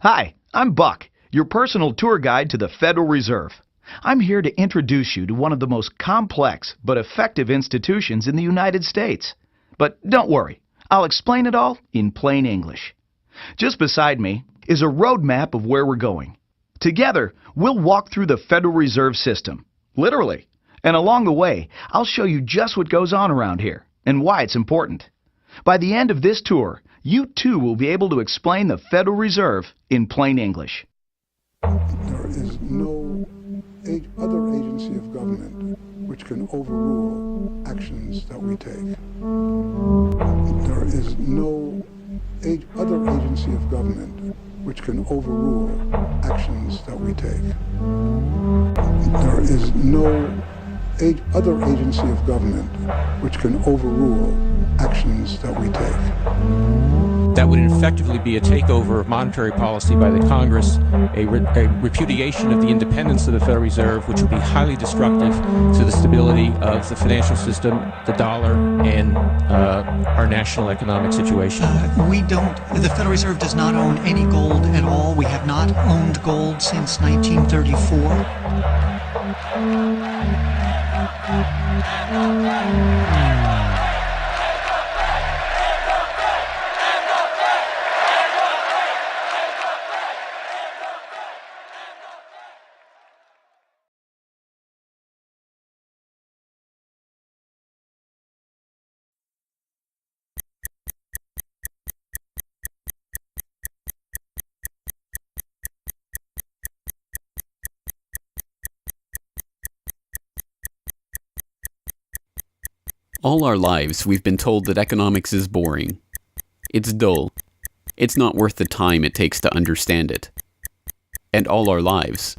Hi, I'm Buck, your personal tour guide to the Federal Reserve. I'm here to introduce you to one of the most complex but effective institutions in the United States. But don't worry, I'll explain it all in plain English. Just beside me is a road map of where we're going. Together, we'll walk through the Federal Reserve System, literally. And along the way, I'll show you just what goes on around here and why it's important. By the end of this tour, you too will be able to explain the Federal Reserve in plain English. There is no other agency of government which can overrule actions that we take. There is no other agency of government which can overrule actions that we take. There is no other agency of government which can overrule actions that we take. That would effectively be a takeover of monetary policy by the Congress, a repudiation of the independence of the Federal Reserve, which would be highly destructive to the stability of the financial system, the dollar, and our national economic situation. The Federal Reserve does not own any gold at all. We have not owned gold since 1934. All our lives, we've been told that economics is boring. It's dull. It's not worth the time it takes to understand it. And all our lives,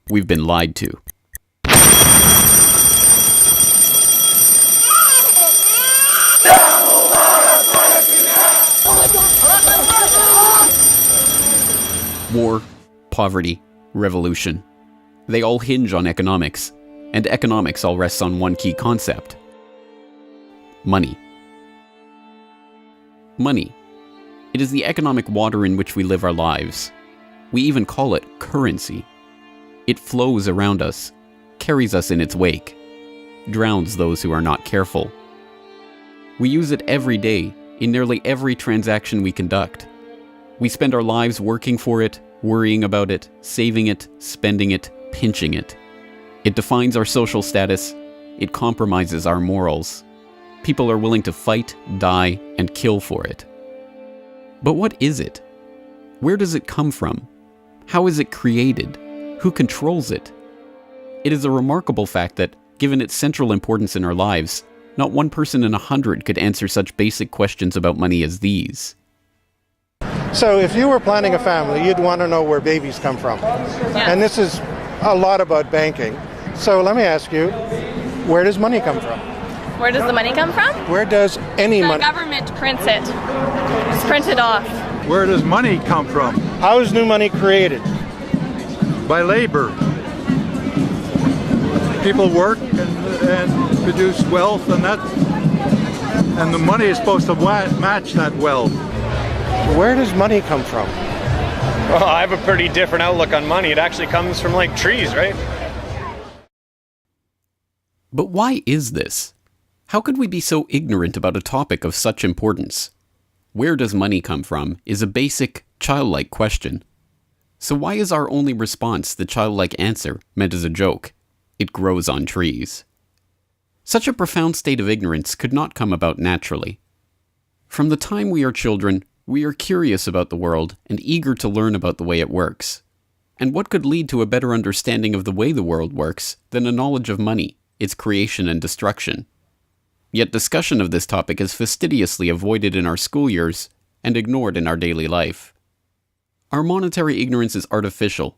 we've been lied to. War, poverty, revolution. They all hinge on economics, and economics all rests on one key concept. Money. Money. It is the economic water in which we live our lives. We even call it currency. It flows around us, carries us in its wake, drowns those who are not careful. We use it every day, in nearly every transaction we conduct. We spend our lives working for it, worrying about it, saving it, spending it, pinching it. It defines our social status. It compromises our morals. People are willing to fight, die, and kill for it. But what is it? Where does it come from? How is it created? Who controls it? It is a remarkable fact that, given its central importance in our lives, not one person in 100 could answer such basic questions about money as these. So if you were planning a family, you'd want to know where babies come from. Yeah. And this is a lot about banking. So let me ask you, where does money come from? Where does the money come from? Where does any money? The government prints it. It's printed off. Where does money come from? How is new money created? By labor. People work and produce wealth, and the money is supposed to match that wealth. Where does money come from? Well, I have a pretty different outlook on money. It actually comes from like trees, right? But why is this? How could we be so ignorant about a topic of such importance? Where does money come from is a basic, childlike question. So why is our only response the childlike answer meant as a joke? It grows on trees. Such a profound state of ignorance could not come about naturally. From the time we are children, we are curious about the world and eager to learn about the way it works. And what could lead to a better understanding of the way the world works than a knowledge of money, its creation and destruction? Yet discussion of this topic is fastidiously avoided in our school years and ignored in our daily life. Our monetary ignorance is artificial,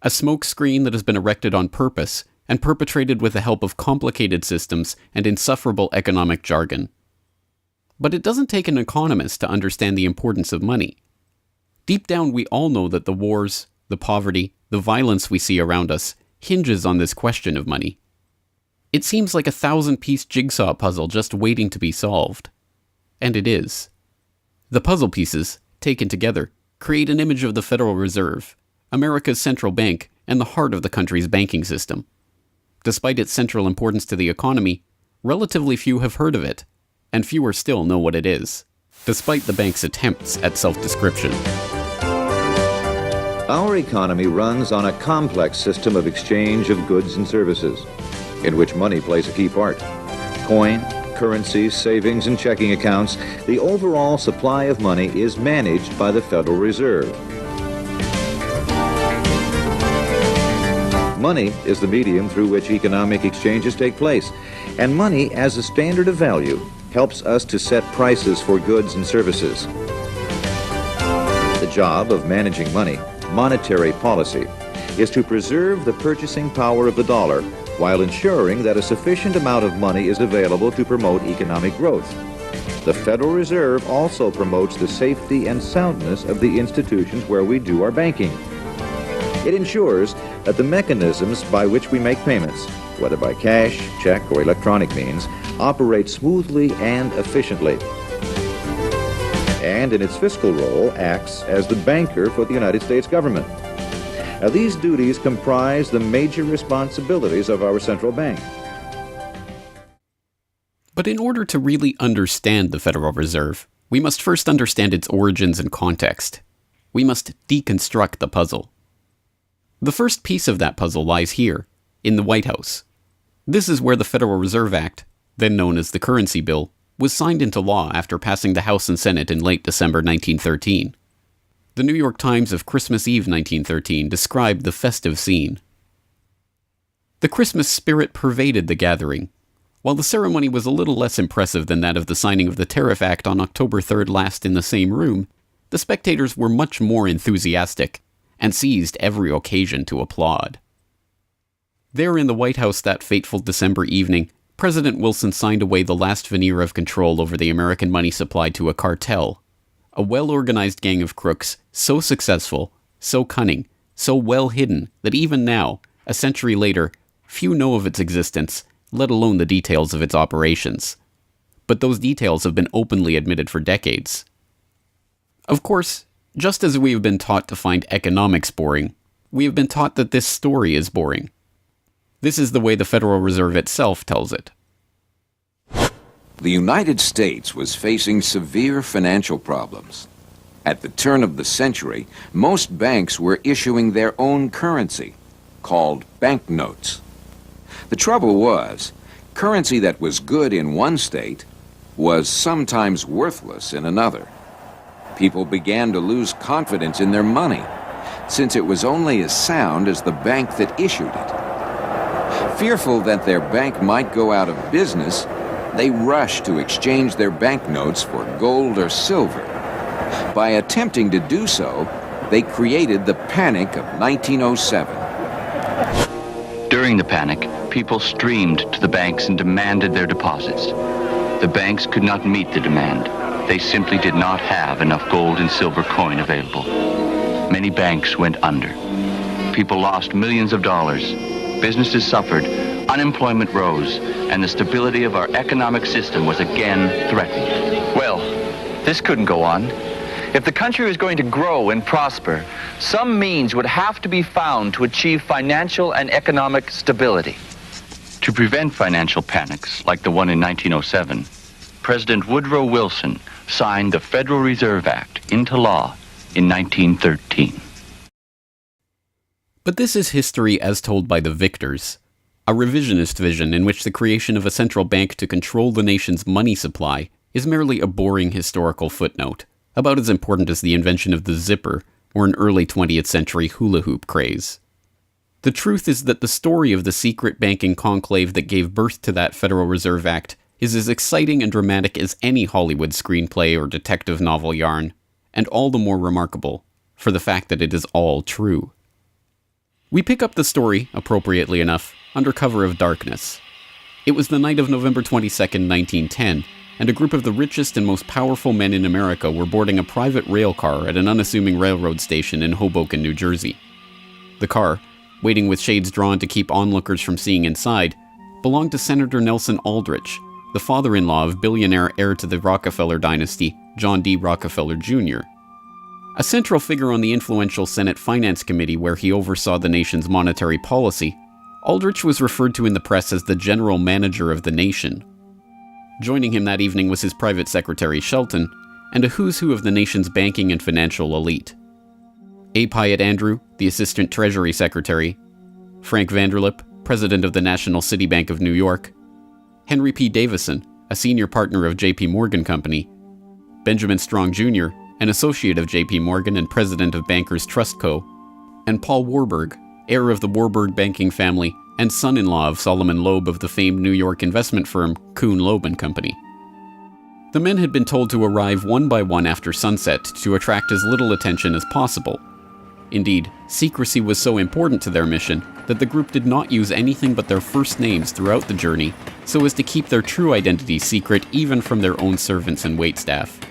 a smokescreen that has been erected on purpose and perpetrated with the help of complicated systems and insufferable economic jargon. But it doesn't take an economist to understand the importance of money. Deep down, we all know that the wars, the poverty, the violence we see around us hinges on this question of money. It seems like a 1,000-piece jigsaw puzzle just waiting to be solved. And it is. The puzzle pieces, taken together, create an image of the Federal Reserve, America's central bank and the heart of the country's banking system. Despite its central importance to the economy, relatively few have heard of it, and fewer still know what it is, despite the bank's attempts at self-description. Our economy runs on a complex system of exchange of goods and services, in which money plays a key part. Coin, currencies, savings, and checking accounts, the overall supply of money is managed by the Federal Reserve. Money is the medium through which economic exchanges take place, and money as a standard of value helps us to set prices for goods and services. The job of managing money, monetary policy, is to preserve the purchasing power of the dollar while ensuring that a sufficient amount of money is available to promote economic growth. The Federal Reserve also promotes the safety and soundness of the institutions where we do our banking. It ensures that the mechanisms by which we make payments, whether by cash, check, or electronic means, operate smoothly and efficiently. And in its fiscal role, acts as the banker for the United States government. Now, these duties comprise the major responsibilities of our central bank. But in order to really understand the Federal Reserve, we must first understand its origins and context. We must deconstruct the puzzle. The first piece of that puzzle lies here, in the White House. This is where the Federal Reserve Act, then known as the Currency Bill, was signed into law after passing the House and Senate in late December 1913. The New York Times of Christmas Eve 1913 described the festive scene. The Christmas spirit pervaded the gathering. While the ceremony was a little less impressive than that of the signing of the Tariff Act on October 3rd last in the same room, the spectators were much more enthusiastic and seized every occasion to applaud. There in the White House that fateful December evening, President Wilson signed away the last veneer of control over the American money supply to a cartel, a well-organized gang of crooks so successful, so cunning, so well hidden that even now, a century later, few know of its existence, let alone the details of its operations. But those details have been openly admitted for decades. Of course, just as we have been taught to find economics boring, we have been taught that this story is boring. This is the way the Federal Reserve itself tells it. The United States was facing severe financial problems. At the turn of the century, most banks were issuing their own currency, called banknotes. The trouble was, currency that was good in one state was sometimes worthless in another. People began to lose confidence in their money, since it was only as sound as the bank that issued it. Fearful that their bank might go out of business, they rushed to exchange their banknotes for gold or silver. By attempting to do so, they created the Panic of 1907. During the panic, people streamed to the banks and demanded their deposits. The banks could not meet the demand. They simply did not have enough gold and silver coin available. Many banks went under. People lost millions of dollars. Businesses suffered. Unemployment rose, and the stability of our economic system was again threatened. Well, this couldn't go on. If the country was going to grow and prosper, some means would have to be found to achieve financial and economic stability. To prevent financial panics like the one in 1907, President Woodrow Wilson signed the Federal Reserve Act into law in 1913. But this is history as told by the victors. A revisionist vision in which the creation of a central bank to control the nation's money supply is merely a boring historical footnote, about as important as the invention of the zipper or an early 20th century hula hoop craze. The truth is that the story of the secret banking conclave that gave birth to that Federal Reserve Act is as exciting and dramatic as any Hollywood screenplay or detective novel yarn, and all the more remarkable for the fact that it is all true. We pick up the story, appropriately enough, under cover of darkness. It was the night of November 22nd, 1910, and a group of the richest and most powerful men in America were boarding a private rail car at an unassuming railroad station in Hoboken, New Jersey. The car, waiting with shades drawn to keep onlookers from seeing inside, belonged to Senator Nelson Aldrich, the father-in-law of billionaire heir to the Rockefeller dynasty, John D. Rockefeller Jr. A central figure on the influential Senate Finance Committee where he oversaw the nation's monetary policy, Aldrich was referred to in the press as the general manager of the nation. Joining him that evening was his private secretary Shelton, and a who's who of the nation's banking and financial elite. A. Pyatt Andrew, the Assistant Treasury Secretary, Frank Vanderlip, President of the National City Bank of New York, Henry P. Davison, a senior partner of J.P. Morgan Company, Benjamin Strong Jr., an associate of J.P. Morgan and president of Bankers Trust Co., and Paul Warburg, heir of the Warburg banking family and son-in-law of Solomon Loeb of the famed New York investment firm Kuhn, Loeb and Company. The men had been told to arrive one by one after sunset to attract as little attention as possible. Indeed, secrecy was so important to their mission that the group did not use anything but their first names throughout the journey so as to keep their true identity secret even from their own servants and waitstaff.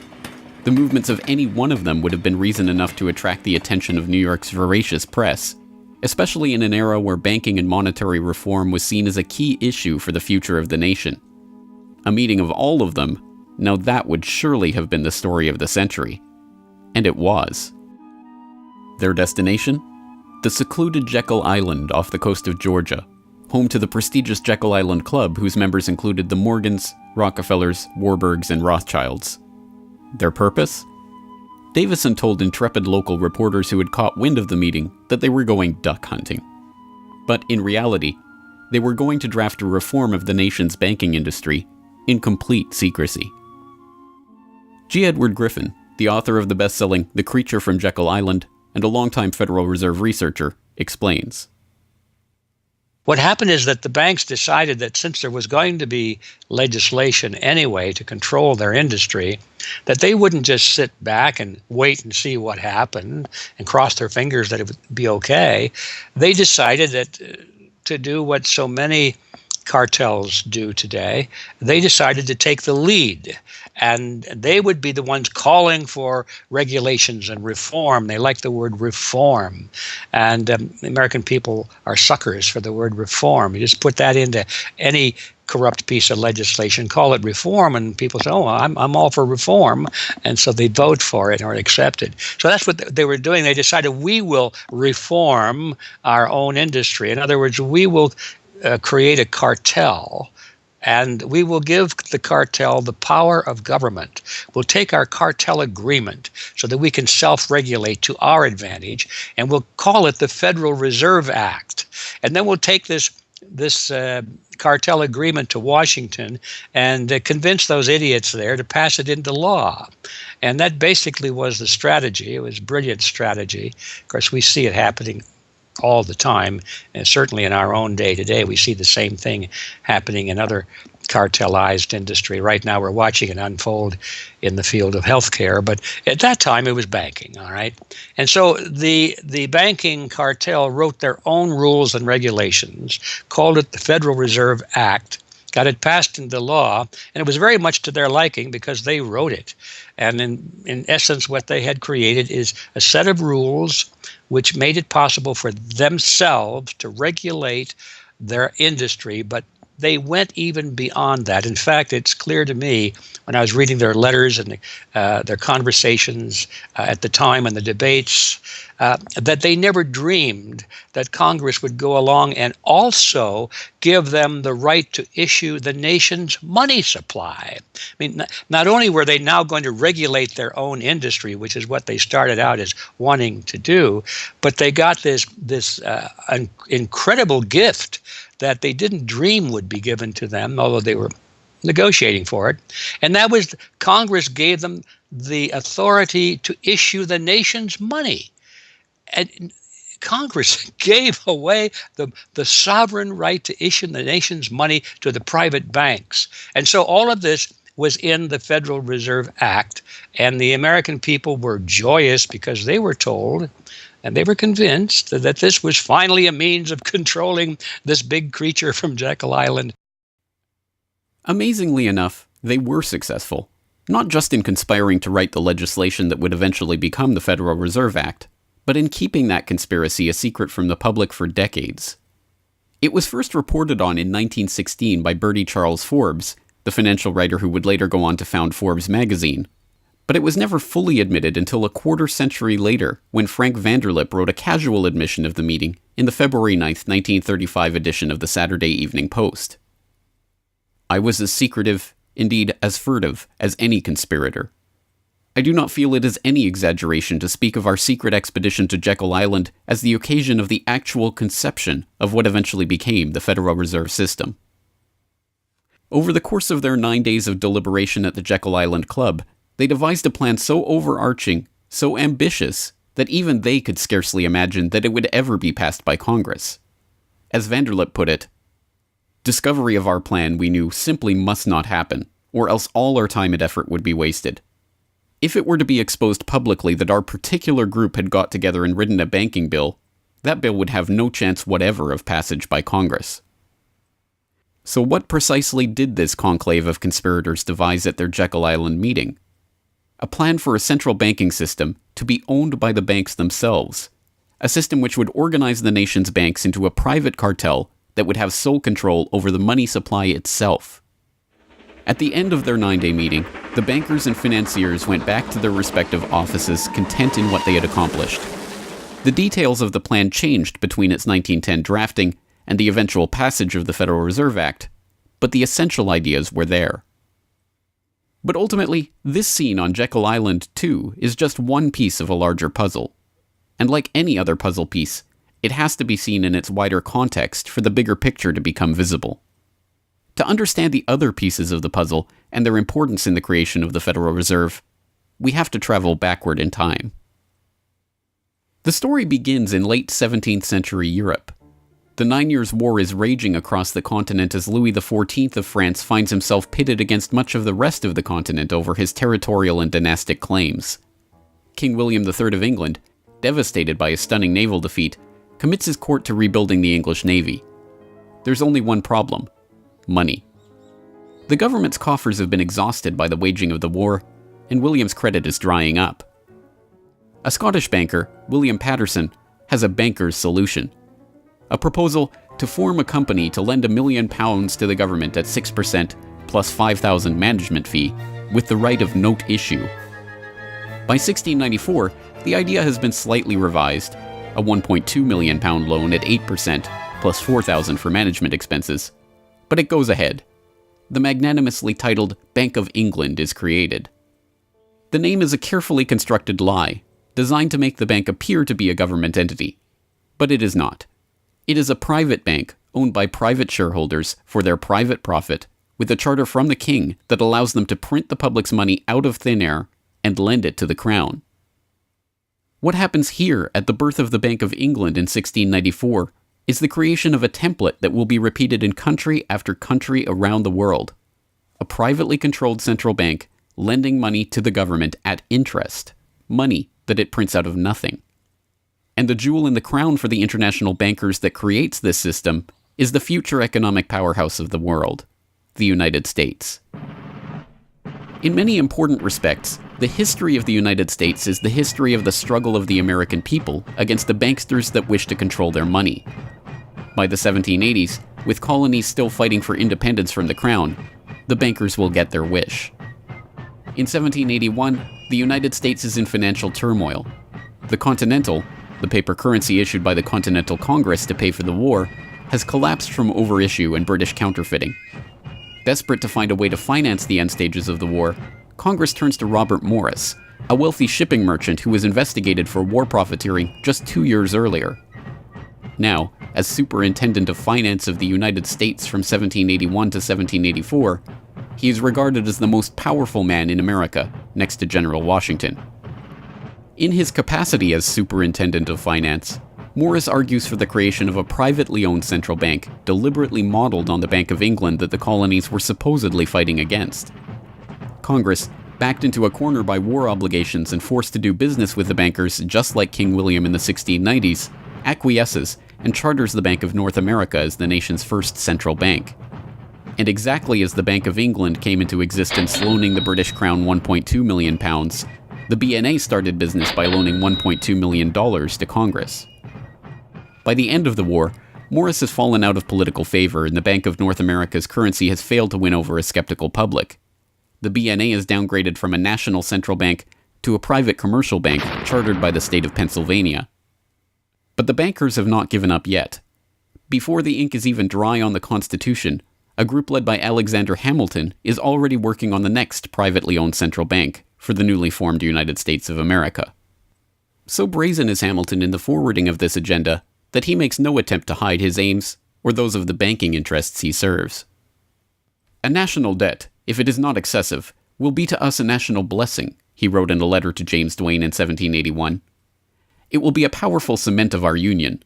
The movements of any one of them would have been reason enough to attract the attention of New York's voracious press, especially in an era where banking and monetary reform was seen as a key issue for the future of the nation. A meeting of all of them, now that would surely have been the story of the century. And it was. Their destination? The secluded Jekyll Island off the coast of Georgia, home to the prestigious Jekyll Island Club whose members included the Morgans, Rockefellers, Warburgs, and Rothschilds. Their purpose? Davison told intrepid local reporters who had caught wind of the meeting that they were going duck hunting. But in reality, they were going to draft a reform of the nation's banking industry in complete secrecy. G. Edward Griffin, the author of the best-selling The Creature from Jekyll Island and a longtime Federal Reserve researcher, explains. What happened is that the banks decided that since there was going to be legislation anyway to control their industry, that they wouldn't just sit back and wait and see what happened and cross their fingers that it would be okay. They decided that to do what so many cartels do today, they decided to take the lead, and they would be the ones calling for regulations and reform. They like the word reform, and the American people are suckers for the word reform. You just put that into any corrupt piece of legislation, call it reform, and people say, oh, I'm all for reform, and so they vote for it or accept it. So that's what they were doing. They decided we will reform our own industry. In other words, we will create a cartel, and we will give the cartel the power of government. We'll take our cartel agreement so that we can self-regulate to our advantage, and we'll call it the Federal Reserve Act. And then we'll take this cartel agreement to Washington and convince those idiots there to pass it into law. And that basically was the strategy. It was a brilliant strategy. Of course, we see it happening all the time, and certainly in our own day today, we see the same thing happening in other cartelized industry. Right now, we're watching it unfold in the field of healthcare, but at that time, it was banking, all right? And so the banking cartel wrote their own rules and regulations, called it the Federal Reserve Act, got it passed into law, and it was very much to their liking because they wrote it. And in essence, what they had created is a set of rules which made it possible for themselves to regulate their industry, but they went even beyond that. In fact, it's clear to me when I was reading their letters and their conversations at the time and the debates that they never dreamed that Congress would go along and also give them the right to issue the nation's money supply. I mean, not only were they now going to regulate their own industry, which is what they started out as wanting to do, but they got this incredible gift that they didn't dream would be given to them, although they were negotiating for it. And that was Congress gave them the authority to issue the nation's money. And Congress gave away the sovereign right to issue the nation's money to the private banks. And so all of this was in the Federal Reserve Act, and the American people were joyous because they were told and they were convinced that this was finally a means of controlling this big creature from Jekyll Island. Amazingly enough, they were successful, not just in conspiring to write the legislation that would eventually become the Federal Reserve Act, but in keeping that conspiracy a secret from the public for decades. It was first reported on in 1916 by Bertie Charles Forbes, the financial writer who would later go on to found Forbes magazine. But it was never fully admitted until a quarter century later, when Frank Vanderlip wrote a casual admission of the meeting in the February 9, 1935 edition of the Saturday Evening Post. I was as secretive, indeed as furtive, as any conspirator. I do not feel it is any exaggeration to speak of our secret expedition to Jekyll Island as the occasion of the actual conception of what eventually became the Federal Reserve System. Over the course of their 9 days of deliberation at the Jekyll Island Club, they devised a plan so overarching, so ambitious, that even they could scarcely imagine that it would ever be passed by Congress. As Vanderlip put it, discovery of our plan, we knew, simply must not happen, or else all our time and effort would be wasted. If it were to be exposed publicly that our particular group had got together and written a banking bill, that bill would have no chance whatever of passage by Congress. So what precisely did this conclave of conspirators devise at their Jekyll Island meeting? A plan for a central banking system to be owned by the banks themselves, a system which would organize the nation's banks into a private cartel that would have sole control over the money supply itself. At the end of their 9-day meeting, the bankers and financiers went back to their respective offices content in what they had accomplished. The details of the plan changed between its 1910 drafting and the eventual passage of the Federal Reserve Act, but the essential ideas were there. But ultimately, this scene on Jekyll Island, too, is just one piece of a larger puzzle. And like any other puzzle piece, it has to be seen in its wider context for the bigger picture to become visible. To understand the other pieces of the puzzle and their importance in the creation of the Federal Reserve, we have to travel backward in time. The story begins in late 17th century Europe. The 9 Years' War is raging across the continent as Louis XIV of France finds himself pitted against much of the rest of the continent over his territorial and dynastic claims. King William III of England, devastated by a stunning naval defeat, commits his court to rebuilding the English navy. There's only one problem: money. The government's coffers have been exhausted by the waging of the war, and William's credit is drying up. A Scottish banker, William Patterson, has a banker's solution. A proposal to form a company to lend £1 million to the government at 6% plus £5,000 management fee, with the right of note issue. By 1694, the idea has been slightly revised, a £1.2 million loan at 8% plus £4,000 for management expenses. But it goes ahead. The magnanimously titled Bank of England is created. The name is a carefully constructed lie, designed to make the bank appear to be a government entity. But it is not. It is a private bank owned by private shareholders for their private profit, with a charter from the king that allows them to print the public's money out of thin air and lend it to the crown. What happens here at the birth of the Bank of England in 1694 is the creation of a template that will be repeated in country after country around the world. A privately controlled central bank lending money to the government at interest, money that it prints out of nothing. And the jewel in the crown for the international bankers that creates this system is the future economic powerhouse of the world, the United States. In many important respects, the history of the United States is the history of the struggle of the American people against the banksters that wish to control their money. By the 1780s, with colonies still fighting for independence from the crown, the bankers will get their wish. In 1781, the United States is in financial turmoil. The Continental, the paper currency issued by the Continental Congress to pay for the war, has collapsed from overissue and British counterfeiting. Desperate to find a way to finance the end stages of the war, Congress turns to Robert Morris, a wealthy shipping merchant who was investigated for war profiteering just 2 years earlier. Now, as Superintendent of Finance of the United States from 1781 to 1784, he is regarded as the most powerful man in America, next to General Washington. In his capacity as Superintendent of Finance, Morris argues for the creation of a privately owned central bank deliberately modeled on the Bank of England that the colonies were supposedly fighting against. Congress, backed into a corner by war obligations and forced to do business with the bankers just like King William in the 1690s, acquiesces and charters the Bank of North America as the nation's first central bank. And exactly as the Bank of England came into existence loaning the British Crown £1.2 million, the BNA started business by loaning $1.2 million to Congress. By the end of the war, Morris has fallen out of political favor and the Bank of North America's currency has failed to win over a skeptical public. the BNA is downgraded from a national central bank to a private commercial bank chartered by the state of Pennsylvania. But the bankers have not given up yet. Before the ink is even dry on the Constitution, a group led by Alexander Hamilton is already working on the next privately owned central bank for the newly formed United States of America. So brazen is Hamilton in the forwarding of this agenda that he makes no attempt to hide his aims or those of the banking interests he serves. A national debt, if it is not excessive, will be to us a national blessing, he wrote in a letter to James Duane in 1781. It will be a powerful cement of our union.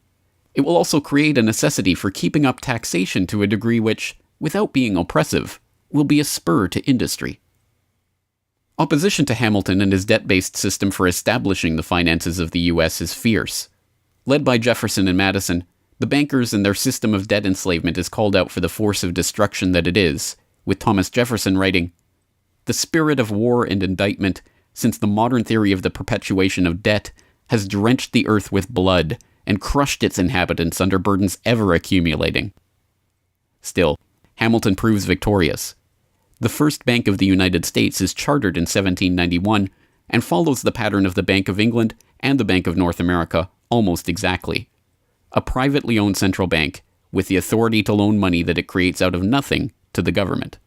It will also create a necessity for keeping up taxation to a degree which, without being oppressive, will be a spur to industry. Opposition to Hamilton and his debt-based system for establishing the finances of the U.S. is fierce. Led by Jefferson and Madison, the bankers and their system of debt enslavement is called out for the force of destruction that it is, with Thomas Jefferson writing, "The spirit of war and indictment, since the modern theory of the perpetuation of debt, has drenched the earth with blood and crushed its inhabitants under burdens ever accumulating." Still, Hamilton proves victorious. The first Bank of the United States is chartered in 1791 and follows the pattern of the Bank of England and the Bank of North America almost exactly. A privately owned central bank with the authority to loan money that it creates out of nothing to the government.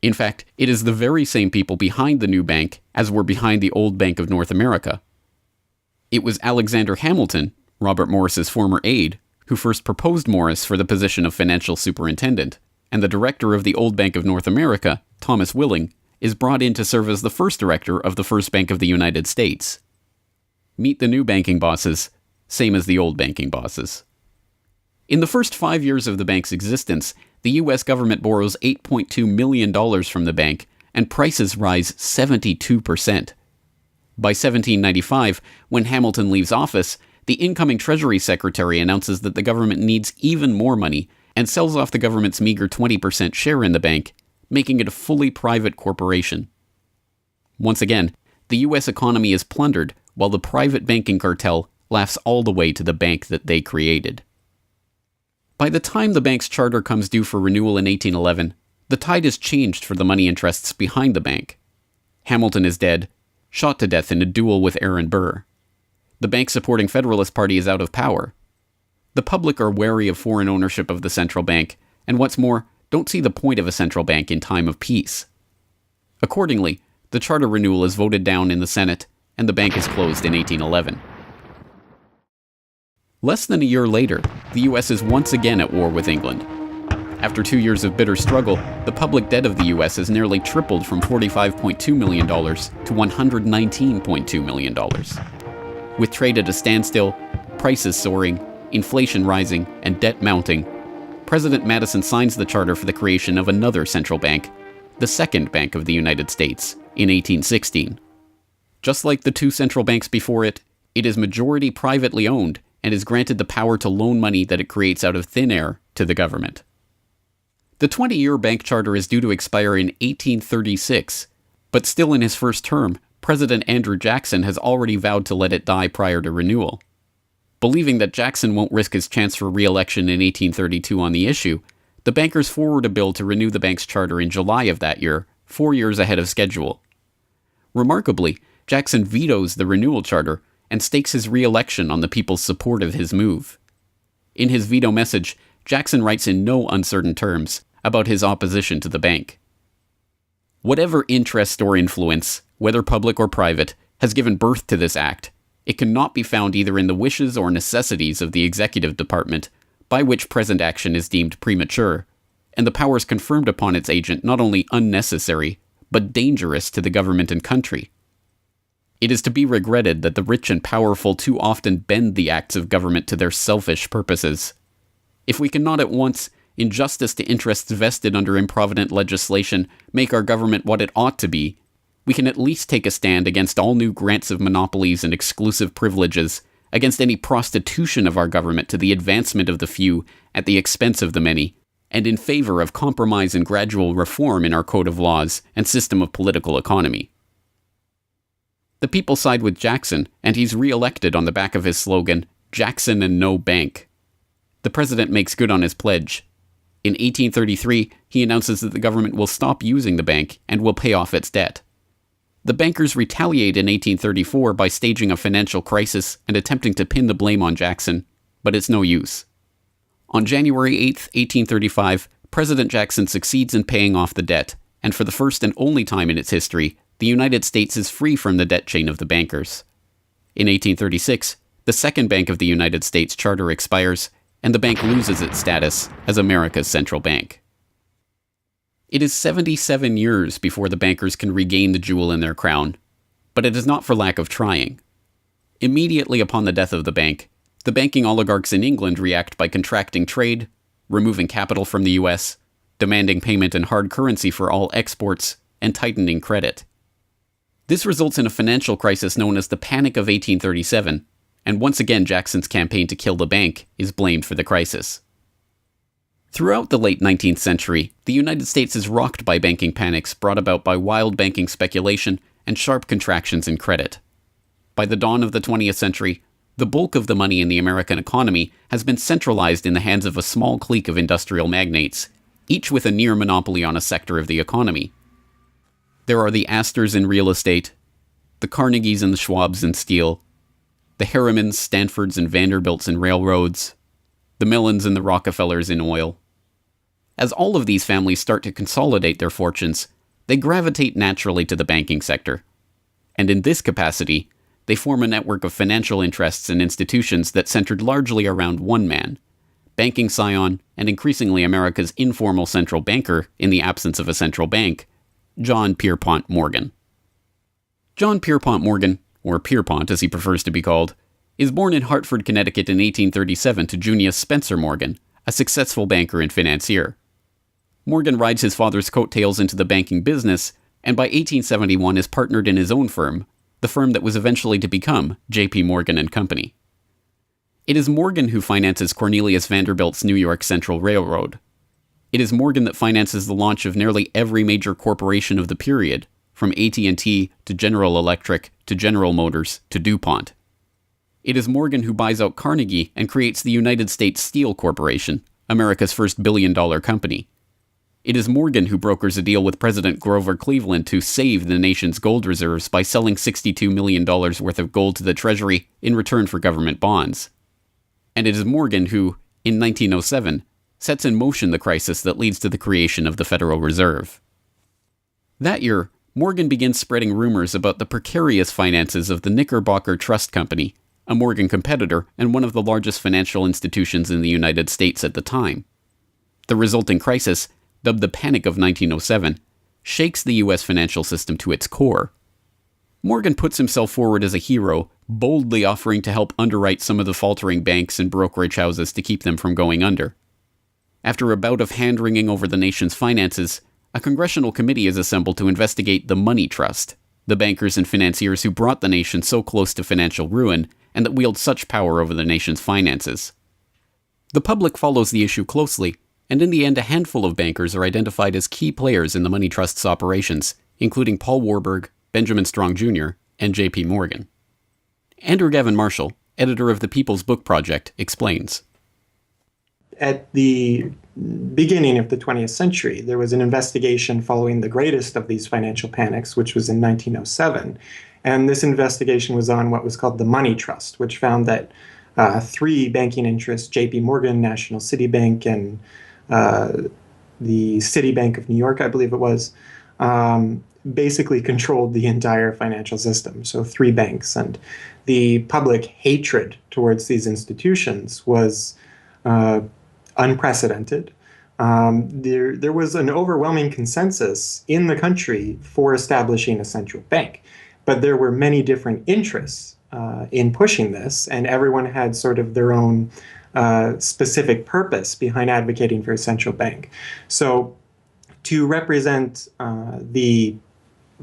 In fact, it is the very same people behind the new bank as were behind the old Bank of North America. It was Alexander Hamilton, Robert Morris's former aide, who first proposed Morris for the position of financial superintendent, and the director of the old Bank of North America, Thomas Willing, is brought in to serve as the first director of the first Bank of the United States. Meet the new banking bosses, same as the old banking bosses. In the first 5 years of the bank's existence, the U.S. government borrows $8.2 million from the bank, and prices rise 72%. By 1795, when Hamilton leaves office, the incoming Treasury Secretary announces that the government needs even more money and sells off the government's meager 20% share in the bank, making it a fully private corporation. Once again, the U.S. economy is plundered while the private banking cartel laughs all the way to the bank that they created. By the time the bank's charter comes due for renewal in 1811, the tide has changed for the money interests behind the bank. Hamilton is dead, shot to death in a duel with Aaron Burr. The bank-supporting Federalist Party is out of power. The public are wary of foreign ownership of the central bank, and what's more, don't see the point of a central bank in time of peace. Accordingly, the charter renewal is voted down in the Senate, and the bank is closed in 1811. Less than a year later, the U.S. is once again at war with England. After 2 years of bitter struggle, the public debt of the U.S. has nearly tripled from $45.2 million to $119.2 million. With trade at a standstill, prices soaring, inflation rising, and debt mounting, President Madison signs the charter for the creation of another central bank, the Second Bank of the United States, in 1816. Just like the two central banks before it, it is majority privately owned and is granted the power to loan money that it creates out of thin air to the government. The 20-year bank charter is due to expire in 1836, but still in his first term, President Andrew Jackson has already vowed to let it die prior to renewal. Believing that Jackson won't risk his chance for re-election in 1832 on the issue, the bankers forward a bill to renew the bank's charter in July of that year, 4 years ahead of schedule. Remarkably, Jackson vetoes the renewal charter and stakes his re-election on the people's support of his move. In his veto message, Jackson writes in no uncertain terms about his opposition to the bank. Whatever interest or influence, whether public or private, has given birth to this act, it cannot be found either in the wishes or necessities of the executive department, by which present action is deemed premature, and the powers conferred upon its agent not only unnecessary, but dangerous to the government and country. It is to be regretted that the rich and powerful too often bend the acts of government to their selfish purposes. If we cannot at once, in justice to interests vested under improvident legislation, make our government what it ought to be, we can at least take a stand against all new grants of monopolies and exclusive privileges, against any prostitution of our government to the advancement of the few at the expense of the many, and in favor of compromise and gradual reform in our code of laws and system of political economy. The people side with Jackson, and he's re-elected on the back of his slogan, "Jackson and no bank." The president makes good on his pledge. In 1833, he announces that the government will stop using the bank and will pay off its debt. The bankers retaliate in 1834 by staging a financial crisis and attempting to pin the blame on Jackson, but it's no use. On January 8, 1835, President Jackson succeeds in paying off the debt, and for the first and only time in its history, the United States is free from the debt chain of the bankers. In 1836, the Second Bank of the United States charter expires, and the bank loses its status as America's central bank. It is 77 years before the bankers can regain the jewel in their crown, but it is not for lack of trying. Immediately upon the death of the bank, the banking oligarchs in England react by contracting trade, removing capital from the US, demanding payment in hard currency for all exports, and tightening credit. This results in a financial crisis known as the Panic of 1837, and once again Jackson's campaign to kill the bank is blamed for the crisis. Throughout the late 19th century, the United States is rocked by banking panics brought about by wild banking speculation and sharp contractions in credit. By the dawn of the 20th century, the bulk of the money in the American economy has been centralized in the hands of a small clique of industrial magnates, each with a near monopoly on a sector of the economy. There are the Astors in real estate, the Carnegies and the Schwabs in steel, the Harrimans, Stanfords, and Vanderbilts in railroads, the Millens and the Rockefellers in oil. As all of these families start to consolidate their fortunes, they gravitate naturally to the banking sector. And in this capacity, they form a network of financial interests and institutions that centered largely around one man, banking scion and increasingly America's informal central banker in the absence of a central bank, John Pierpont Morgan. John Pierpont Morgan, or Pierpont as he prefers to be called, is born in Hartford, Connecticut in 1837 to Junius Spencer Morgan, a successful banker and financier. Morgan rides his father's coattails into the banking business, and by 1871 is partnered in his own firm, the firm that was eventually to become J.P. Morgan and Company. It is Morgan who finances Cornelius Vanderbilt's New York Central Railroad. It is Morgan that finances the launch of nearly every major corporation of the period, from AT&T to General Electric to General Motors to DuPont. It is Morgan who buys out Carnegie and creates the United States Steel Corporation, America's first billion-dollar company. It is Morgan who brokers a deal with President Grover Cleveland to save the nation's gold reserves by selling $62 million worth of gold to the Treasury in return for government bonds. And it is Morgan who, in 1907, sets in motion the crisis that leads to the creation of the Federal Reserve. That year, Morgan begins spreading rumors about the precarious finances of the Knickerbocker Trust Company, a Morgan competitor and one of the largest financial institutions in the United States at the time. The resulting crisis, dubbed the Panic of 1907, shakes the U.S. financial system to its core. Morgan puts himself forward as a hero, boldly offering to help underwrite some of the faltering banks and brokerage houses to keep them from going under. After a bout of hand-wringing over the nation's finances, a congressional committee is assembled to investigate the Money Trust, the bankers and financiers who brought the nation so close to financial ruin and that wield such power over the nation's finances. The public follows the issue closely, and in the end a handful of bankers are identified as key players in the Money Trust's operations, including Paul Warburg, Benjamin Strong Jr., and J.P. Morgan. Andrew Gavin Marshall, editor of the People's Book Project, explains. At the beginning of the 20th century, there was an investigation following the greatest of these financial panics, which was in 1907. And this investigation was on what was called the Money Trust, which found that three banking interests, J.P. Morgan, National City Bank, and the Citibank of New York, I believe it was, basically controlled the entire financial system. So three banks. And the public hatred towards these institutions was unprecedented. There was an overwhelming consensus in the country for establishing a central bank. But there were many different interests in pushing this, and everyone had sort of their own specific purpose behind advocating for a central bank. So to represent the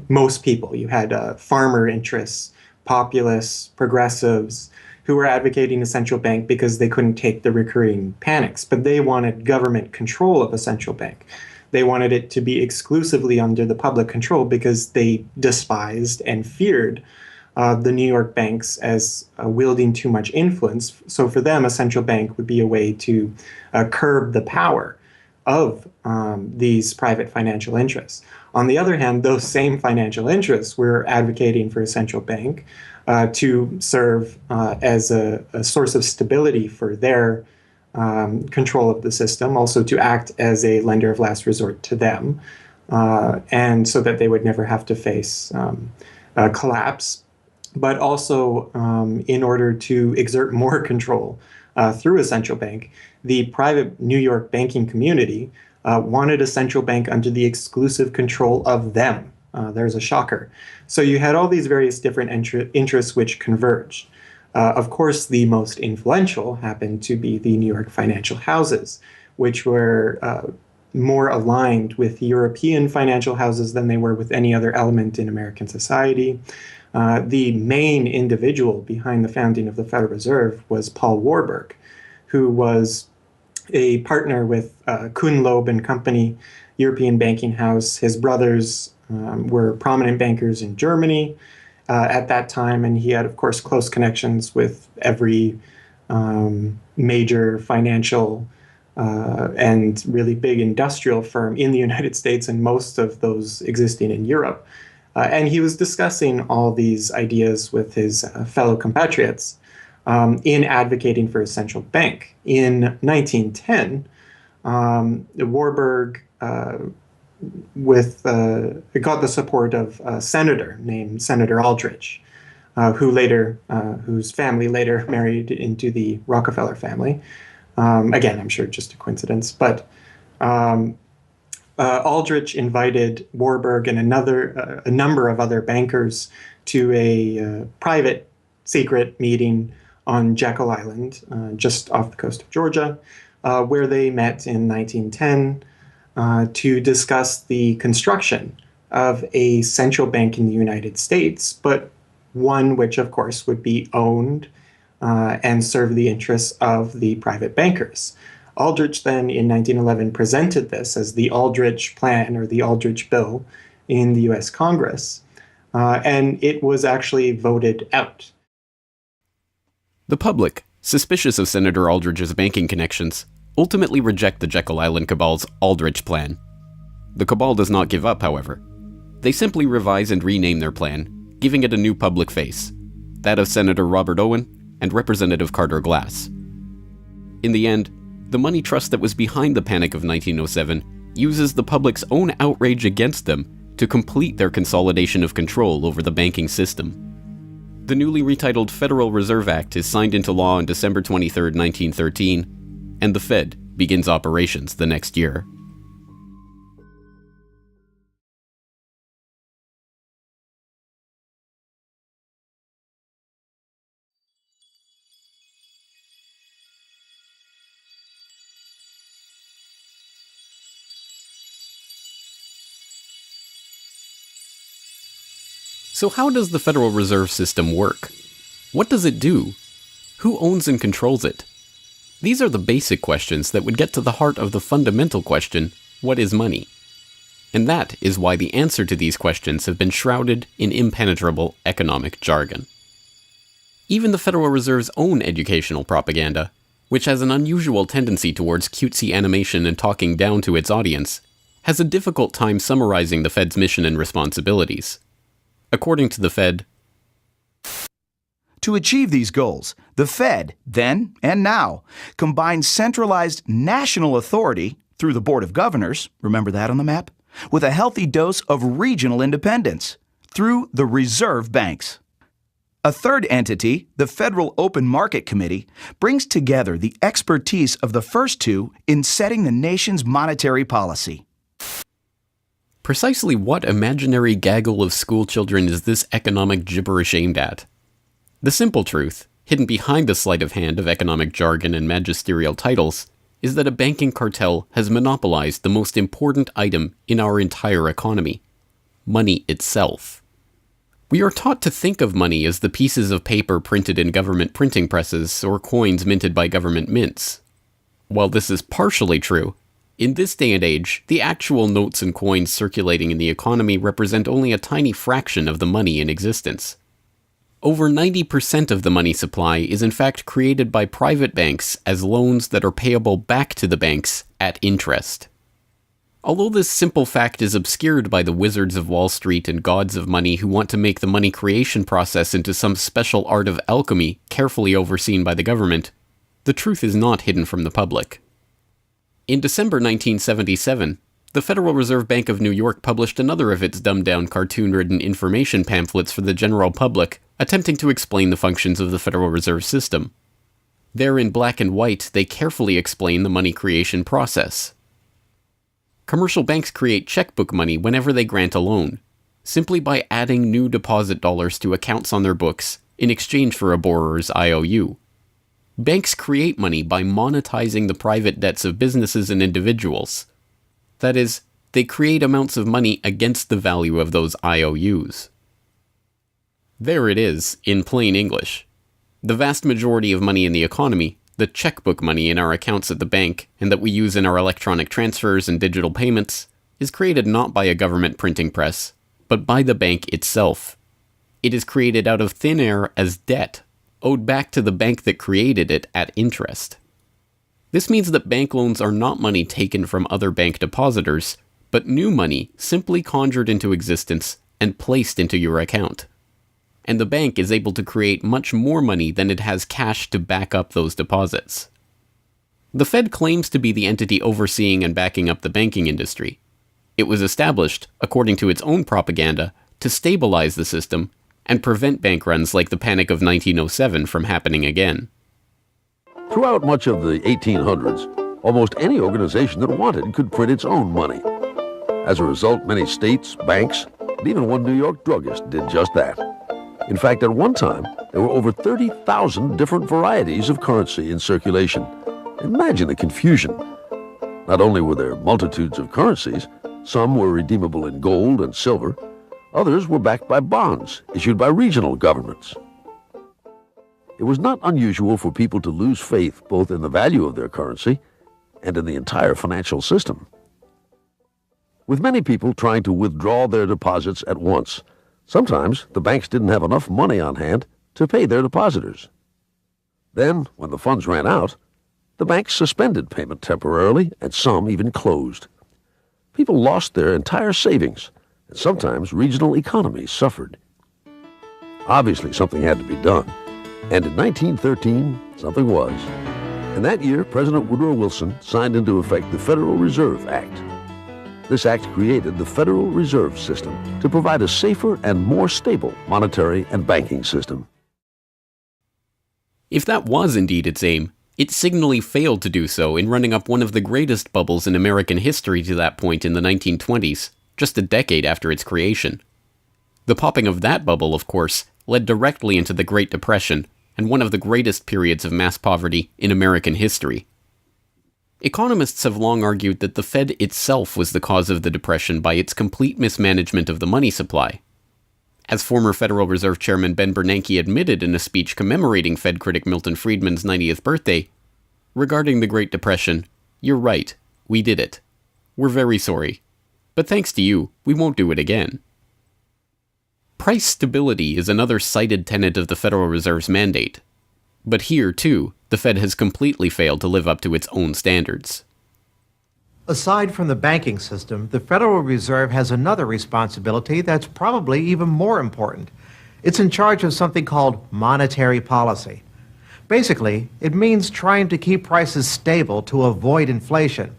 most people, you had farmer interests, populists, progressives, who were advocating a central bank because they couldn't take the recurring panics, but they wanted government control of a central bank. They wanted it to be exclusively under the public control because they despised and feared the New York banks as wielding too much influence. So for them, a central bank would be a way to curb the power of these private financial interests. On the other hand, those same financial interests were advocating for a central bank to serve as a source of stability for their control of the system, also to act as a lender of last resort to them, and so that they would never have to face collapse, but also in order to exert more control through a central bank. The private New York banking community wanted a central bank under the exclusive control of them. There's a shocker. So you had all these various different interests which converged. Of course, the most influential happened to be the New York financial houses, which were more aligned with European financial houses than they were with any other element in American society. The main individual behind the founding of the Federal Reserve was Paul Warburg, who was a partner with Kuhn, Loeb and Company, European banking house. His brothers were prominent bankers in Germany at that time, and he had, of course, close connections with every major financial and really big industrial firm in the United States, and most of those existing in Europe. And he was discussing all these ideas with his fellow compatriots in advocating for a central bank. In 1910, Warburg got the support of a senator named Senator Aldrich, whose family later married into the Rockefeller family. Again, I'm sure just a coincidence, but Aldrich invited Warburg and a number of other bankers to a private secret meeting on Jekyll Island, just off the coast of Georgia, where they met in 1910 to discuss the construction of a central bank in the United States, but one which, of course, would be owned and serve the interests of the private bankers. Aldrich then, in 1911, presented this as the Aldrich Plan or the Aldrich Bill in the U.S. Congress, and it was actually voted out. The public, suspicious of Senator Aldrich's banking connections, ultimately reject the Jekyll Island Cabal's Aldrich Plan. The Cabal does not give up, however. They simply revise and rename their plan, giving it a new public face, that of Senator Robert Owen and Representative Carter Glass. In the end, the money trust that was behind the Panic of 1907 uses the public's own outrage against them to complete their consolidation of control over the banking system. The newly retitled Federal Reserve Act is signed into law on December 23, 1913, and the Fed begins operations the next year. So how does the Federal Reserve System work? What does it do? Who owns and controls it? These are the basic questions that would get to the heart of the fundamental question, what is money? And that is why the answer to these questions have been shrouded in impenetrable economic jargon. Even the Federal Reserve's own educational propaganda, which has an unusual tendency towards cutesy animation and talking down to its audience, has a difficult time summarizing the Fed's mission and responsibilities. According to the Fed, to achieve these goals, the Fed, then and now, combines centralized national authority through the Board of Governors, remember that on the map, with a healthy dose of regional independence through the reserve banks. A third entity, the Federal Open Market Committee, brings together the expertise of the first two in setting the nation's monetary policy. Precisely what imaginary gaggle of schoolchildren is this economic gibberish aimed at? The simple truth, hidden behind the sleight of hand of economic jargon and magisterial titles, is that a banking cartel has monopolized the most important item in our entire economy: money itself. We are taught to think of money as the pieces of paper printed in government printing presses or coins minted by government mints. While this is partially true, in this day and age, the actual notes and coins circulating in the economy represent only a tiny fraction of the money in existence. Over 90% of the money supply is in fact created by private banks as loans that are payable back to the banks at interest. Although this simple fact is obscured by the wizards of Wall Street and gods of money who want to make the money creation process into some special art of alchemy carefully overseen by the government, the truth is not hidden from the public. In December 1977, the Federal Reserve Bank of New York published another of its dumbed-down cartoon-ridden information pamphlets for the general public, attempting to explain the functions of the Federal Reserve System. There in black and white, they carefully explain the money creation process. Commercial banks create checkbook money whenever they grant a loan, simply by adding new deposit dollars to accounts on their books in exchange for a borrower's IOU. Banks create money by monetizing the private debts of businesses and individuals. That is, they create amounts of money against the value of those IOUs. There it is, in plain English. The vast majority of money in the economy, the checkbook money in our accounts at the bank and that we use in our electronic transfers and digital payments, is created not by a government printing press, but by the bank itself. It is created out of thin air as debt, owed back to the bank that created it at interest. This means that bank loans are not money taken from other bank depositors, but new money simply conjured into existence and placed into your account. And the bank is able to create much more money than it has cash to back up those deposits. The Fed claims to be the entity overseeing and backing up the banking industry. It was established, according to its own propaganda, to stabilize the system and prevent bank runs like the Panic of 1907 from happening again. Throughout much of the 1800s, almost any organization that wanted could print its own money. As a result, many states, banks, and even one New York druggist did just that. In fact, at one time, there were over 30,000 different varieties of currency in circulation. Imagine the confusion. Not only were there multitudes of currencies, some were redeemable in gold and silver, others were backed by bonds issued by regional governments. It was not unusual for people to lose faith both in the value of their currency and in the entire financial system. With many people trying to withdraw their deposits at once, sometimes the banks didn't have enough money on hand to pay their depositors. Then, when the funds ran out, the banks suspended payment temporarily, and some even closed. People lost their entire savings, and sometimes regional economies suffered. Obviously, something had to be done. And in 1913, something was. In that year, President Woodrow Wilson signed into effect the Federal Reserve Act. This act created the Federal Reserve System to provide a safer and more stable monetary and banking system. If that was indeed its aim, it signally failed to do so in running up one of the greatest bubbles in American history to that point in the 1920s, just a decade after its creation. The popping of that bubble, of course, led directly into the Great Depression and one of the greatest periods of mass poverty in American history. Economists have long argued that the Fed itself was the cause of the Depression by its complete mismanagement of the money supply. As former Federal Reserve Chairman Ben Bernanke admitted in a speech commemorating Fed critic Milton Friedman's 90th birthday, regarding the Great Depression, "You're right, we did it. We're very sorry. But thanks to you, we won't do it again." Price stability is another cited tenet of the Federal Reserve's mandate. But here, too, the Fed has completely failed to live up to its own standards. Aside from the banking system, the Federal Reserve has another responsibility that's probably even more important. It's in charge of something called monetary policy. Basically, it means trying to keep prices stable to avoid inflation.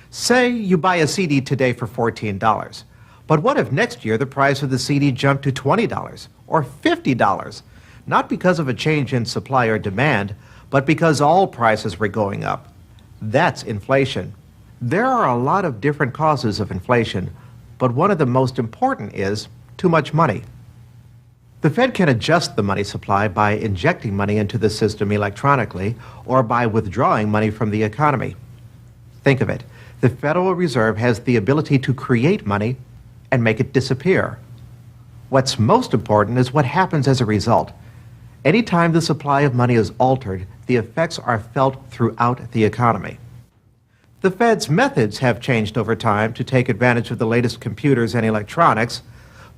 Say you buy a CD today for $14. But what if next year the price of the CD jumped to $20 or $50? Not because of a change in supply or demand, but because all prices were going up. That's inflation. There are a lot of different causes of inflation, but one of the most important is too much money. The Fed can adjust the money supply by injecting money into the system electronically or by withdrawing money from the economy. Think of it. The Federal Reserve has the ability to create money and make it disappear. What's most important is what happens as a result. Anytime the supply of money is altered, the effects are felt throughout the economy. The Fed's methods have changed over time to take advantage of the latest computers and electronics,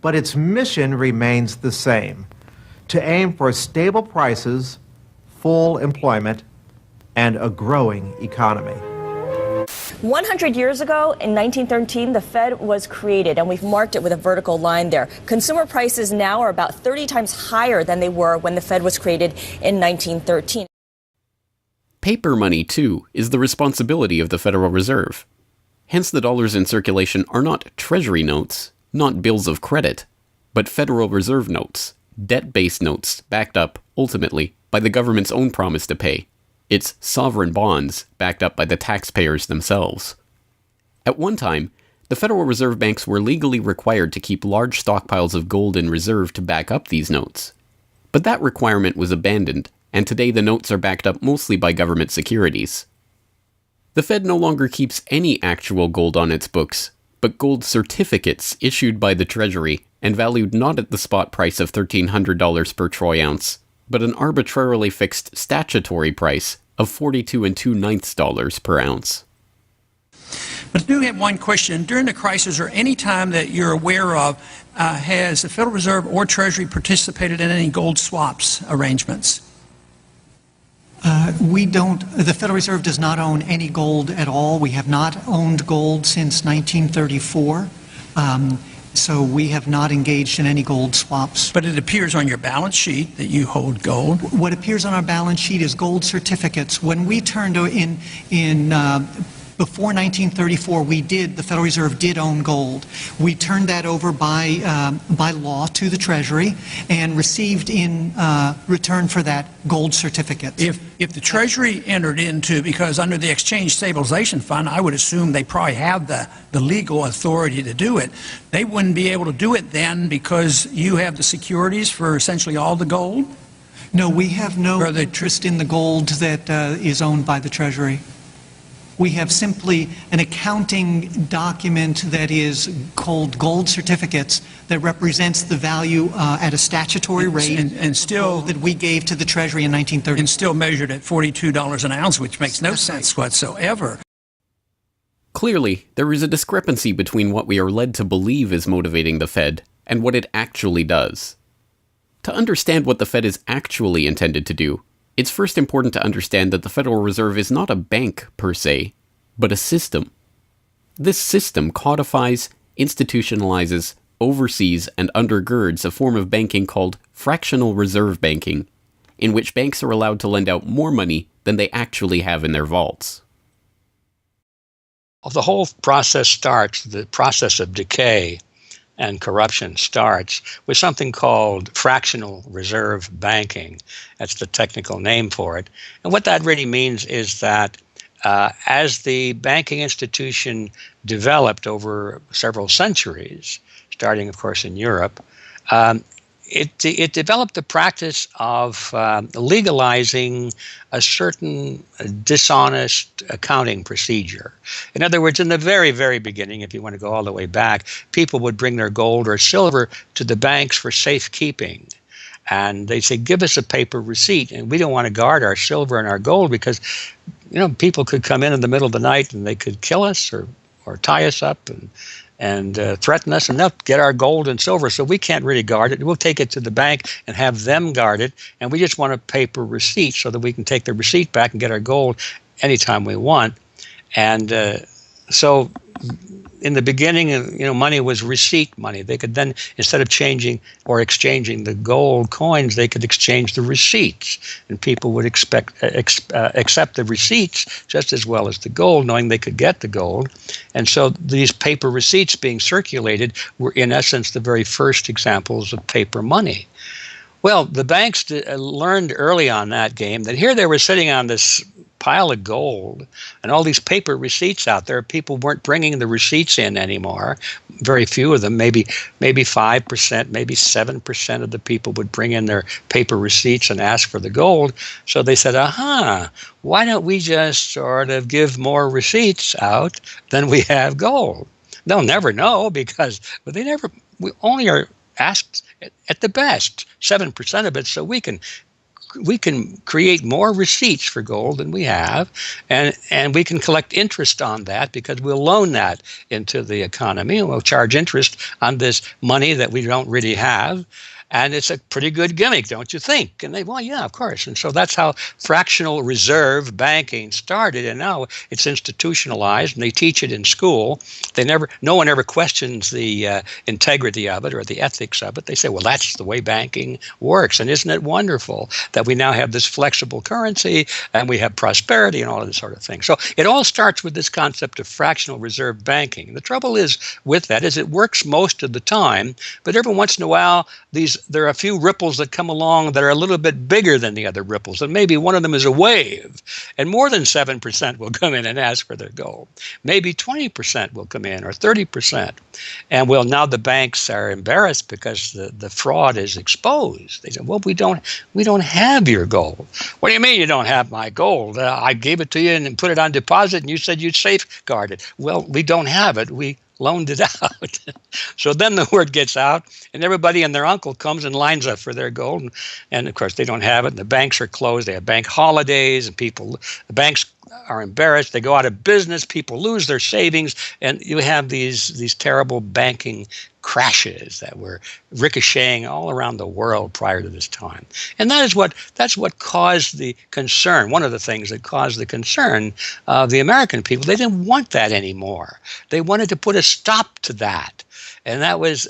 but its mission remains the same: to aim for stable prices, full employment, and a growing economy. 100 years ago, in 1913, the Fed was created, and we've marked it with a vertical line there. Consumer prices now are about 30 times higher than they were when the Fed was created in 1913. Paper money, too, is the responsibility of the Federal Reserve. Hence, the dollars in circulation are not Treasury notes, not bills of credit, but Federal Reserve notes, debt-based notes backed up, ultimately, by the government's own promise to pay. It's sovereign bonds backed up by the taxpayers themselves. At one time, the Federal Reserve banks were legally required to keep large stockpiles of gold in reserve to back up these notes. But that requirement was abandoned, and today the notes are backed up mostly by government securities. The Fed no longer keeps any actual gold on its books, but gold certificates issued by the Treasury and valued not at the spot price of $1,300 per troy ounce, but an arbitrarily fixed statutory price of $42 2/9 per ounce. But I do have one question. During the crisis or any time that you're aware of, has the Federal Reserve or Treasury participated in any gold swaps arrangements? We don't. The Federal Reserve does not own any gold at all. We have not owned gold since 1934. So we have not engaged in any gold swaps. But it appears on your balance sheet that you hold gold. What appears on our balance sheet is gold certificates. When we turned before 1934, the Federal Reserve did own gold. We turned that over by law to the Treasury and received in return for that gold certificates. If the Treasury entered into, because under the Exchange Stabilization Fund, I would assume they probably have the legal authority to do it. They wouldn't be able to do it then because you have the securities for essentially all the gold? No, we have no interest in the gold that is owned by the Treasury. We have simply an accounting document that is called gold certificates that represents the value at a statutory rate and still that we gave to the Treasury in 1930. And still measured at $42 an ounce, which makes no sense whatsoever. Clearly, there is a discrepancy between what we are led to believe is motivating the Fed and what it actually does. To understand what the Fed is actually intended to do, it's first important to understand that the Federal Reserve is not a bank per se, but a system. This system codifies, institutionalizes, oversees, and undergirds a form of banking called fractional reserve banking, in which banks are allowed to lend out more money than they actually have in their vaults. The whole process starts, the process of decay and corruption starts with something called fractional reserve banking. That's the technical name for it. And what that really means is that as the banking institution developed over several centuries, starting, of course, in Europe, it developed the practice of legalizing a certain dishonest accounting procedure. In other words, in the very, very beginning, if you want to go all the way back, people would bring their gold or silver to the banks for safekeeping. And they'd say, give us a paper receipt. And we don't want to guard our silver and our gold because, people could come in the middle of the night and they could kill us or tie us up and threaten us, and they'll get our gold and silver, so we can't really guard it. We'll take it to the bank and have them guard it, and we just want a paper receipt so that we can take the receipt back and get our gold anytime we want. And so in the beginning, money was receipt money. They could then, instead of changing or exchanging the gold coins, they could exchange the receipts, and people would accept the receipts just as well as the gold, knowing they could get the gold. And so these paper receipts being circulated were, in essence, the very first examples of paper money. Well, the banks learned early on that game that here they were sitting on this pile of gold and all these paper receipts out there. People weren't bringing the receipts in anymore. Very few of them, maybe 5%, maybe 7% of the people would bring in their paper receipts and ask for the gold. So they said, why don't we just sort of give more receipts out than we have gold? They'll never know because we only are asked at the best 7% of it, so we can create more receipts for gold than we have, and we can collect interest on that because we'll loan that into the economy and we'll charge interest on this money that we don't really have. And it's a pretty good gimmick, don't you think? And they, well, yeah, of course. And so that's how fractional reserve banking started. And now it's institutionalized, and they teach it in school. No one ever questions the integrity of it or the ethics of it. They say, well, that's the way banking works. And isn't it wonderful that we now have this flexible currency and we have prosperity and all of this sort of thing? So it all starts with this concept of fractional reserve banking. The trouble is with that is it works most of the time, but every once in a while, there are a few ripples that come along that are a little bit bigger than the other ripples, and maybe one of them is a wave, and more than 7% will come in and ask for their gold. Maybe 20% will come in, or 30%. And well, now the banks are embarrassed because the fraud is exposed. They say, well, we don't have your gold. What do you mean you don't have my gold? I gave it to you and put it on deposit, and you said you'd safeguard it. Well, we don't have it. We loaned it out. So then the word gets out, and everybody and their uncle comes and lines up for their gold. And of course, they don't have it, and the banks are closed. They have bank holidays, and the banks are embarrassed. They go out of business. People lose their savings, and you have these terrible banking crashes that were ricocheting all around the world prior to this time. And that's what caused the concern. One of the things that caused the concern of the American people, they didn't want that anymore. They wanted to put a stop to that. And that was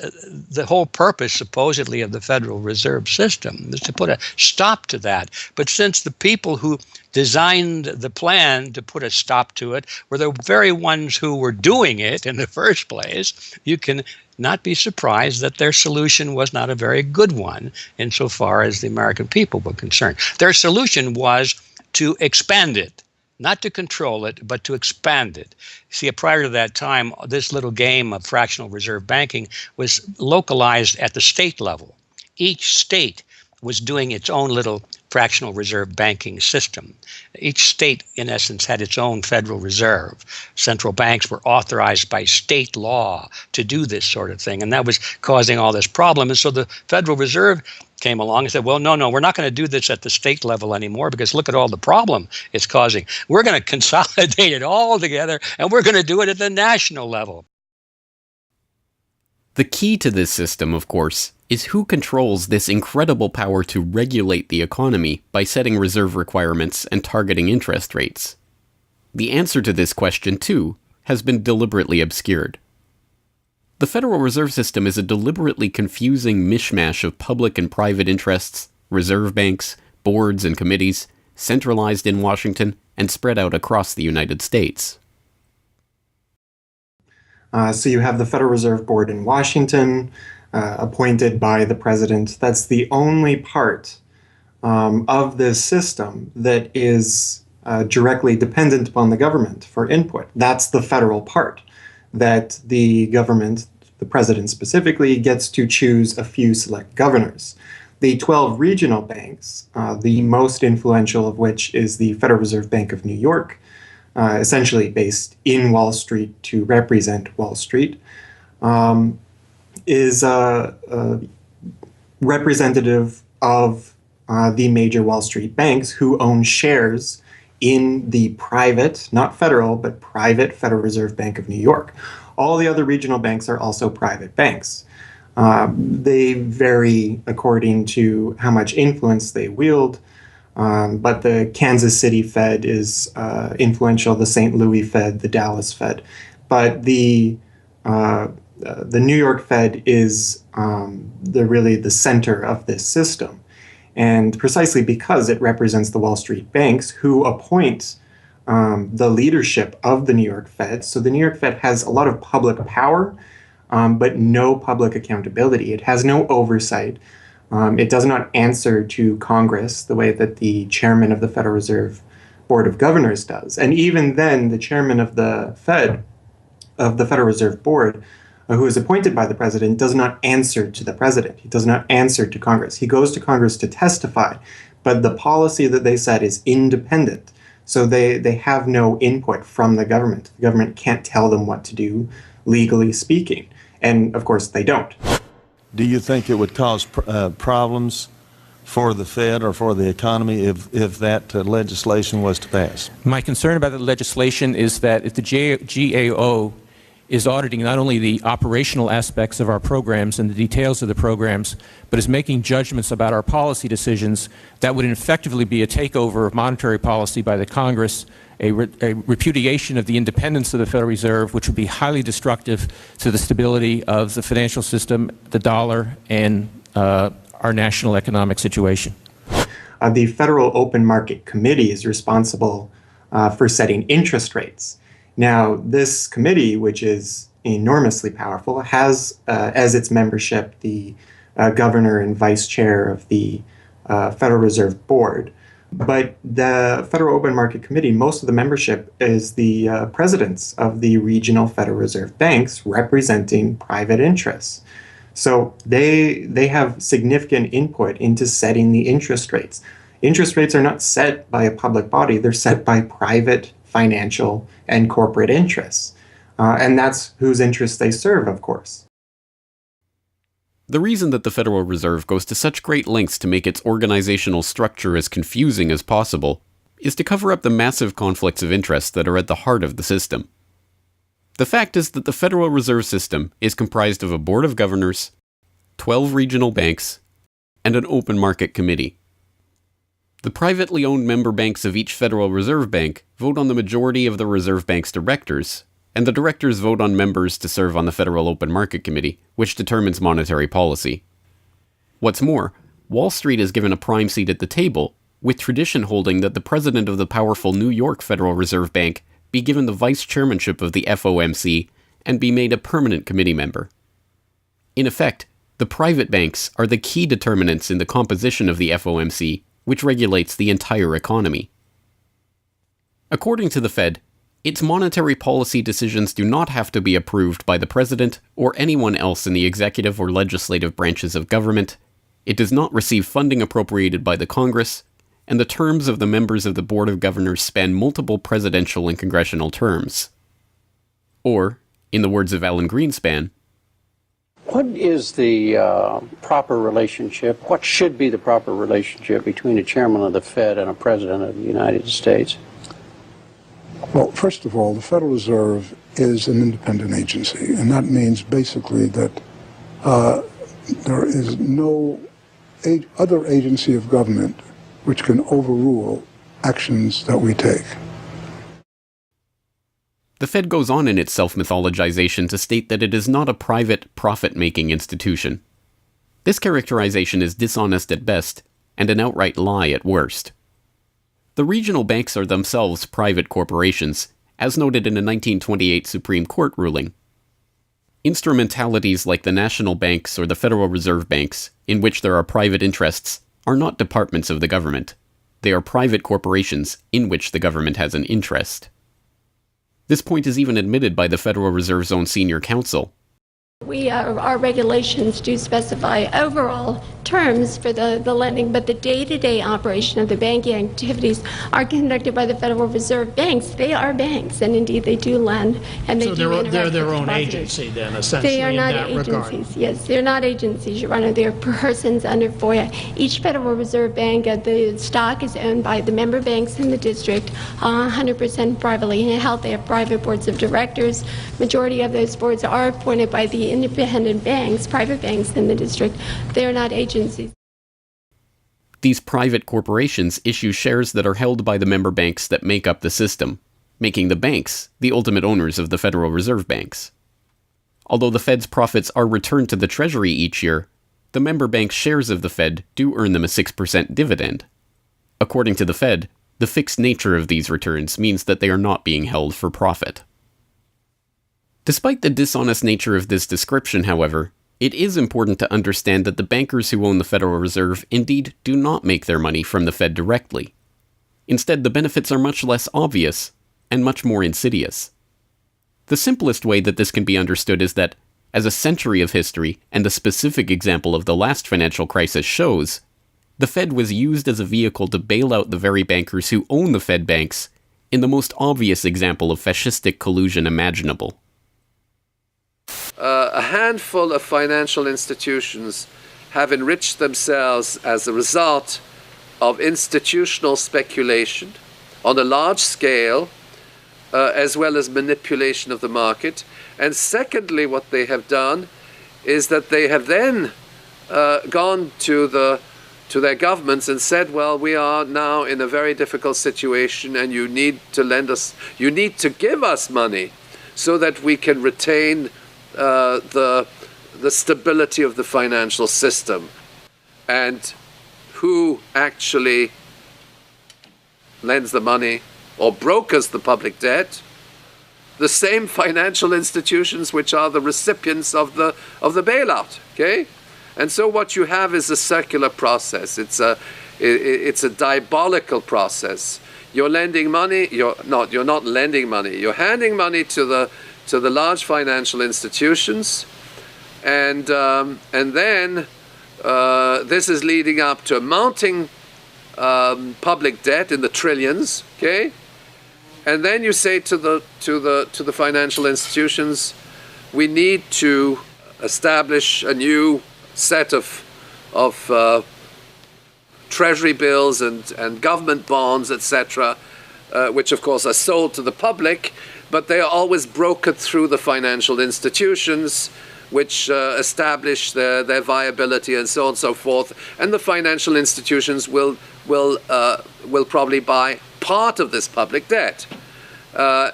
the whole purpose, supposedly, of the Federal Reserve System, is to put a stop to that. But since the people who designed the plan to put a stop to it were the very ones who were doing it in the first place, you can not be surprised that their solution was not a very good one insofar as the American people were concerned. Their solution was to expand it. Not to control it, but to expand it. See, prior to that time, this little game of fractional reserve banking was localized at the state level. Each state was doing its own little fractional reserve banking system. Each state, in essence, had its own Federal Reserve. Central banks were authorized by state law to do this sort of thing, and that was causing all this problem. And so the Federal Reserve came along and said, well, no, we're not going to do this at the state level anymore because look at all the problem it's causing. We're going to consolidate it all together, and we're going to do it at the national level. The key to this system, of course, is who controls this incredible power to regulate the economy by setting reserve requirements and targeting interest rates. The answer to this question, too, has been deliberately obscured. The Federal Reserve System is a deliberately confusing mishmash of public and private interests, reserve banks, boards and committees, centralized in Washington and spread out across the United States. So you have the Federal Reserve Board in Washington, appointed by the president. That's the only part of this system that is directly dependent upon the government for input. That's the federal part, that the government, the president specifically, gets to choose a few select governors. The 12 regional banks, the most influential of which is the Federal Reserve Bank of New York, essentially based in Wall Street to represent Wall Street, is representative of the major Wall Street banks who own shares in the private, not federal, but private Federal Reserve Bank of New York. All the other regional banks are also private banks. They vary according to how much influence they wield, but the Kansas City Fed is influential, the St. Louis Fed, the Dallas Fed. But the New York Fed is really the center of this system. And precisely because it represents the Wall Street banks who appoint the leadership of the New York Fed. So the New York Fed has a lot of public power, but no public accountability. It has no oversight. It does not answer to Congress the way that the chairman of the Federal Reserve Board of Governors does. And even then, the chairman of the Fed, of the Federal Reserve Board, who is appointed by the president, does not answer to the president. He does not answer to Congress. He goes to Congress to testify, but the policy that they set is independent. So they have no input from the government. The government can't tell them what to do, legally speaking. And of course, they don't. Do you think it would cause problems for the Fed or for the economy if that legislation was to pass? My concern about the legislation is that if the GAO is auditing not only the operational aspects of our programs and the details of the programs, but is making judgments about our policy decisions that would effectively be a takeover of monetary policy by the Congress, a repudiation of the independence of the Federal Reserve, which would be highly destructive to the stability of the financial system, the dollar, and our national economic situation. The Federal Open Market Committee is responsible for setting interest rates. Now, this committee, which is enormously powerful, has as its membership the governor and vice chair of the Federal Reserve Board. But the Federal Open Market Committee, most of the membership is the presidents of the regional Federal Reserve banks representing private interests. So they have significant input into setting the interest rates. Interest rates are not set by a public body, they're set by private financial and corporate interests. And that's whose interests they serve, of course. The reason that the Federal Reserve goes to such great lengths to make its organizational structure as confusing as possible is to cover up the massive conflicts of interest that are at the heart of the system. The fact is that the Federal Reserve System is comprised of a board of governors, 12 regional banks, and an open market committee. The privately owned member banks of each Federal Reserve Bank vote on the majority of the Reserve Bank's directors, and the directors vote on members to serve on the Federal Open Market Committee, which determines monetary policy. What's more, Wall Street is given a prime seat at the table, with tradition holding that the president of the powerful New York Federal Reserve Bank be given the vice chairmanship of the FOMC and be made a permanent committee member. In effect, the private banks are the key determinants in the composition of the FOMC, which regulates the entire economy. According to the Fed, its monetary policy decisions do not have to be approved by the president or anyone else in the executive or legislative branches of government. It does not receive funding appropriated by the Congress, and the terms of the members of the Board of Governors span multiple presidential and congressional terms. Or, in the words of Alan Greenspan, what is the proper relationship, what should be the proper relationship between a chairman of the Fed and a president of the United States? Well, first of all, the Federal Reserve is an independent agency, and that means basically that there is no other agency of government which can overrule actions that we take. The Fed goes on in its self-mythologization to state that it is not a private, profit-making institution. This characterization is dishonest at best, and an outright lie at worst. The regional banks are themselves private corporations, as noted in a 1928 Supreme Court ruling. Instrumentalities like the national banks or the Federal Reserve Banks, in which there are private interests, are not departments of the government. They are private corporations in which the government has an interest. This point is even admitted by the Federal Reserve's own senior counsel. Our regulations do specify overall terms for the lending, but the day-to-day operation of the banking activities are conducted by the Federal Reserve banks. They are banks, and indeed they do lend, and they do interact they're their with own depositors. agency then, essentially, They are not in that agencies. regard. Yes, they're not agencies, Your Honor. They're persons under FOIA. Each Federal Reserve Bank, the stock is owned by the member banks in the district, 100% privately held. They have private boards of directors. Majority of those boards are appointed by the independent banks, private banks in the district. They're not agencies. These private corporations issue shares that are held by the member banks that make up the system, making the banks the ultimate owners of the Federal Reserve Banks. Although the Fed's profits are returned to the Treasury each year, the member banks' shares of the Fed do earn them a 6% dividend. According to the Fed, the fixed nature of these returns means that they are not being held for profit. Despite the dishonest nature of this description, however, it is important to understand that the bankers who own the Federal Reserve indeed do not make their money from the Fed directly. Instead, the benefits are much less obvious and much more insidious. The simplest way that this can be understood is that, as a century of history and a specific example of the last financial crisis shows, the Fed was used as a vehicle to bail out the very bankers who own the Fed banks in the most obvious example of fascistic collusion imaginable. A handful of financial institutions have enriched themselves as a result of institutional speculation on a large scale as well as manipulation of the market. And secondly, what they have done is that they have then gone to their governments and said, well, we are now in a very difficult situation and you need to give us money so that we can retain the stability of the financial system. And who actually lends the money or brokers the public debt? The same financial institutions which are the recipients of the bailout. Okay, and so what you have is a circular process. It's a diabolical process. You're lending money. You're not lending money. You're handing money to the large financial institutions, and then this is leading up to a mounting public debt in the trillions. Okay. And then you say to the financial institutions, we need to establish a new set of treasury bills and government bonds, etc., which of course are sold to the public, but they are always brokered through the financial institutions, which establish their viability and so on and so forth. And the financial institutions will probably buy part of this public debt.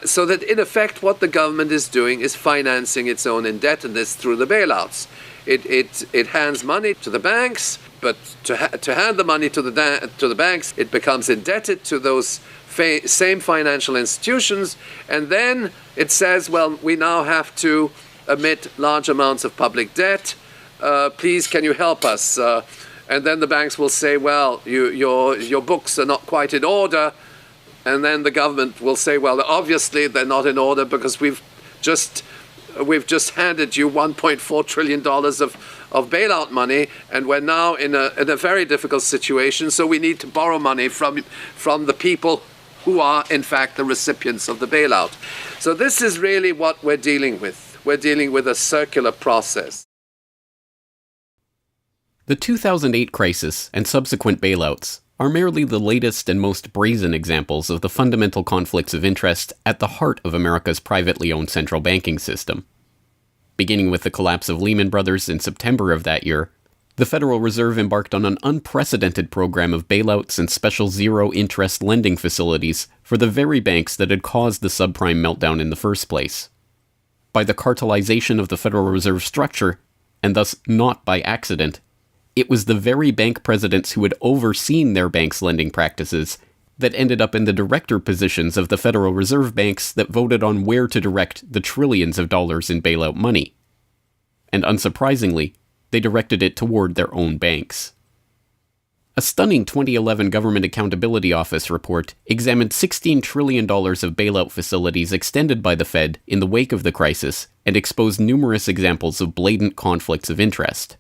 So that in effect what the government is doing is financing its own indebtedness through the bailouts. It hands money to the banks, but to hand the money to the banks, it becomes indebted to those same financial institutions, and then it says, well, we now have to emit large amounts of public debt. Please, can you help us? And then the banks will say, well, your books are not quite in order. And then the government will say, well, obviously they're not in order because we've just handed you $1.4 trillion of bailout money, and we're now in a very difficult situation, so we need to borrow money from the people who are, in fact, the recipients of the bailout. So this is really what we're dealing with. We're dealing with a circular process. The 2008 crisis and subsequent bailouts are merely the latest and most brazen examples of the fundamental conflicts of interest at the heart of America's privately owned central banking system. Beginning with the collapse of Lehman Brothers in September of that year, the Federal Reserve embarked on an unprecedented program of bailouts and special zero-interest lending facilities for the very banks that had caused the subprime meltdown in the first place. By the cartelization of the Federal Reserve structure, and thus not by accident, it was the very bank presidents who had overseen their banks' lending practices that ended up in the director positions of the Federal Reserve banks that voted on where to direct the trillions of dollars in bailout money. And unsurprisingly, they directed it toward their own banks. A stunning 2011 Government Accountability Office report examined $16 trillion of bailout facilities extended by the Fed in the wake of the crisis and exposed numerous examples of blatant conflicts of interest.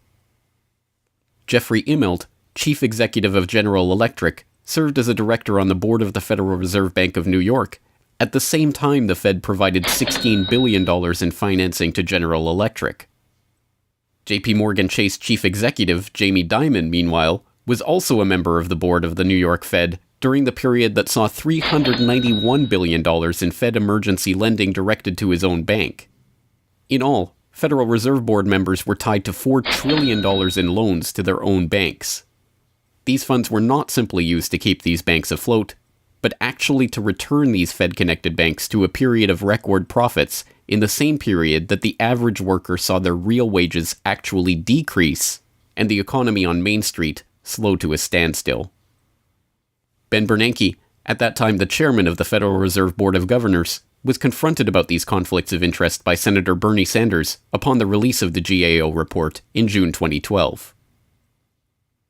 Jeffrey Immelt, chief executive of General Electric, served as a director on the board of the Federal Reserve Bank of New York, at the same time the Fed provided $16 billion in financing to General Electric. JP Morgan Chase chief executive Jamie Dimon, meanwhile, was also a member of the board of the New York Fed during the period that saw $391 billion in Fed emergency lending directed to his own bank. In all, Federal Reserve Board members were tied to $4 trillion in loans to their own banks. These funds were not simply used to keep these banks afloat, but actually to return these Fed-connected banks to a period of record profits in the same period that the average worker saw their real wages actually decrease and the economy on Main Street slow to a standstill. Ben Bernanke, at that time the chairman of the Federal Reserve Board of Governors, was confronted about these conflicts of interest by Senator Bernie Sanders upon the release of the GAO report in June 2012.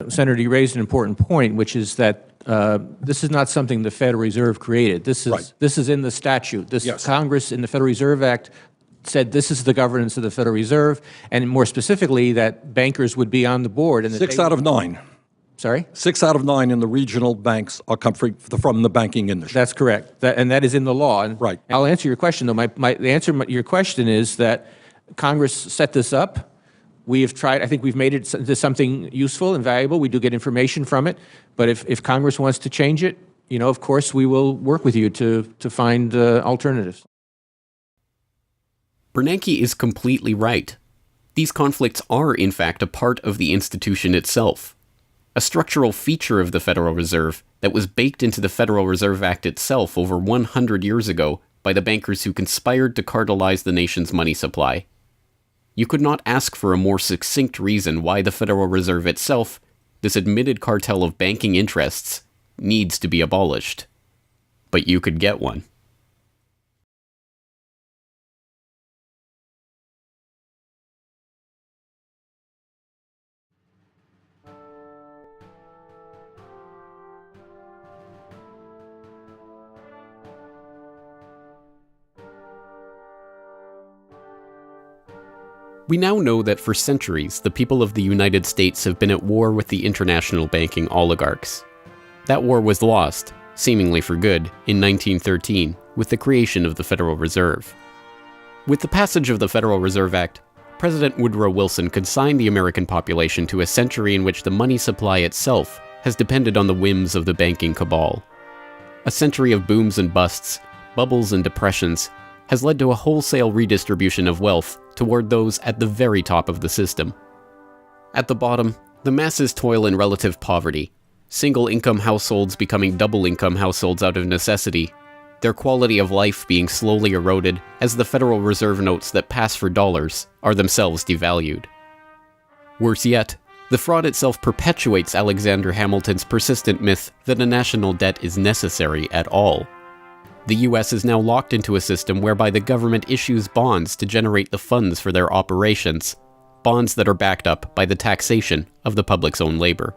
Senator, you raised an important point, which is that this is not something the Federal Reserve created. This is in the statute. Congress in the Federal Reserve Act said this is the governance of the Federal Reserve, and more specifically that bankers would be on the board. And 6 out of 9. Sorry? 6 out of 9 in the regional banks are come from the banking industry. That's correct, and that is in the law. And right. I'll answer your question, though. The answer to your question is that Congress set this up. We have tried, I think we've made it into something useful and valuable. We do get information from it. But if Congress wants to change it, of course, we will work with you to find alternatives. Bernanke is completely right. These conflicts are, in fact, a part of the institution itself. A structural feature of the Federal Reserve that was baked into the Federal Reserve Act itself over 100 years ago by the bankers who conspired to cartelize the nation's money supply. You could not ask for a more succinct reason why the Federal Reserve itself, this admitted cartel of banking interests, needs to be abolished. But you could get one. We now know that for centuries, the people of the United States have been at war with the international banking oligarchs. That war was lost, seemingly for good, in 1913, with the creation of the Federal Reserve. With the passage of the Federal Reserve Act, President Woodrow Wilson consigned the American population to a century in which the money supply itself has depended on the whims of the banking cabal. A century of booms and busts, bubbles and depressions, has led to a wholesale redistribution of wealth toward those at the very top of the system. At the bottom, the masses toil in relative poverty, single-income households becoming double-income households out of necessity, their quality of life being slowly eroded as the Federal Reserve notes that pass for dollars are themselves devalued. Worse yet, the fraud itself perpetuates Alexander Hamilton's persistent myth that a national debt is necessary at all. The US is now locked into a system whereby the government issues bonds to generate the funds for their operations, bonds that are backed up by the taxation of the public's own labor.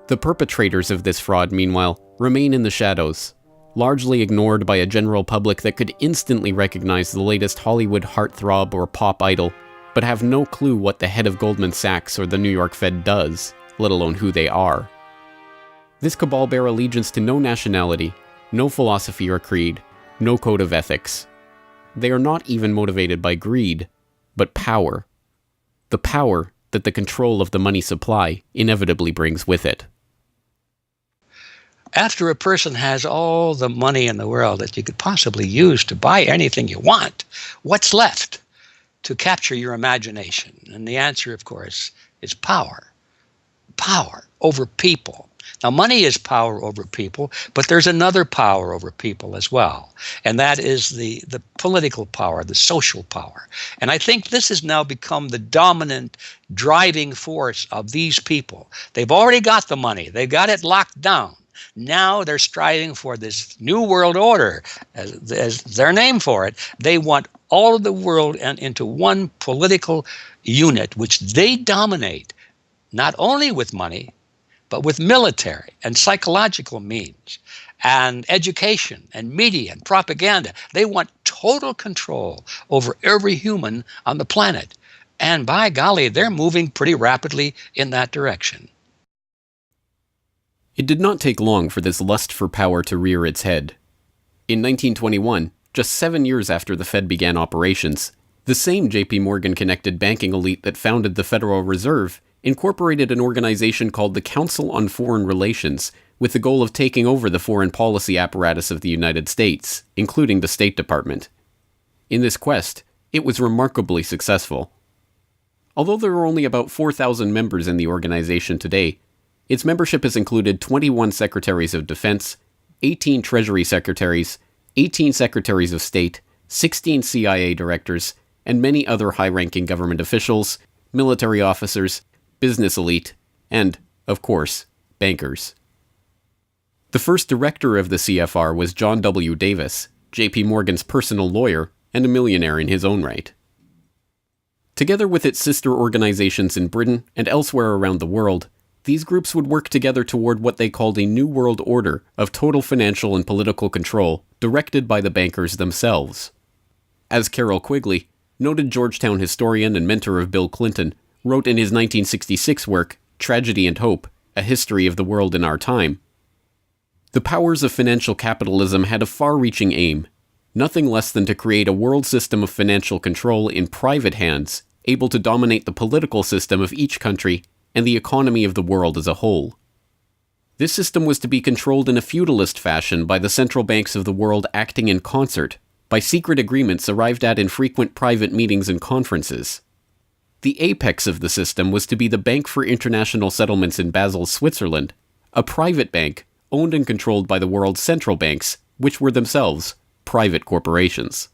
The perpetrators of this fraud, meanwhile, remain in the shadows, largely ignored by a general public that could instantly recognize the latest Hollywood heartthrob or pop idol, but have no clue what the head of Goldman Sachs or the New York Fed does, let alone who they are. This cabal bear allegiance to no nationality, no philosophy or creed, no code of ethics. They are not even motivated by greed, but power. The power that the control of the money supply inevitably brings with it. After a person has all the money in the world that you could possibly use to buy anything you want, what's left to capture your imagination? And the answer, of course, is power. Power over people. Now, money is power over people, but there's another power over people as well, and that is the political power, the social power. And I think this has now become the dominant driving force of these people. They've already got the money. They've got it locked down. Now they're striving for this new world order, as their name for it. They want all of the world into one political unit, which they dominate, not only with money, but with military and psychological means and education and media and propaganda. They want total control over every human on the planet. And by golly, they're moving pretty rapidly in that direction. It did not take long for this lust for power to rear its head. In 1921, just 7 years after the Fed began operations, the same J.P. Morgan-connected banking elite that founded the Federal Reserve incorporated an organization called the Council on Foreign Relations with the goal of taking over the foreign policy apparatus of the United States, including the State Department. In this quest, it was remarkably successful. Although there are only about 4,000 members in the organization today, its membership has included 21 Secretaries of Defense, 18 Treasury Secretaries, 18 Secretaries of State, 16 CIA directors, and many other high-ranking government officials, military officers, business elite, and, of course, bankers. The first director of the CFR was John W. Davis, J.P. Morgan's personal lawyer and a millionaire in his own right. Together with its sister organizations in Britain and elsewhere around the world, these groups would work together toward what they called a new world order of total financial and political control directed by the bankers themselves. As Carroll Quigley, noted Georgetown historian and mentor of Bill Clinton, wrote in his 1966 work, Tragedy and Hope, A History of the World in Our Time, the powers of financial capitalism had a far-reaching aim, nothing less than to create a world system of financial control in private hands, able to dominate the political system of each country and the economy of the world as a whole. This system was to be controlled in a feudalist fashion by the central banks of the world acting in concert, by secret agreements arrived at in frequent private meetings and conferences. The apex of the system was to be the Bank for International Settlements in Basel, Switzerland, a private bank owned and controlled by the world's central banks, which were themselves private corporations.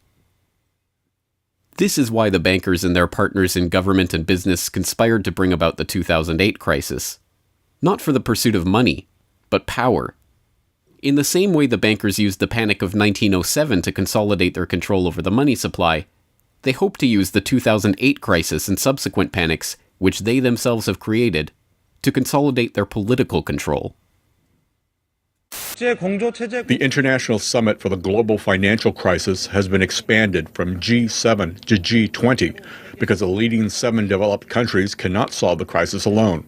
This is why the bankers and their partners in government and business conspired to bring about the 2008 crisis. Not for the pursuit of money, but power. In the same way the bankers used the panic of 1907 to consolidate their control over the money supply, they hope to use the 2008 crisis and subsequent panics, which they themselves have created, to consolidate their political control. The International Summit for the Global Financial Crisis has been expanded from G7 to G20 because the leading 7 developed countries cannot solve the crisis alone.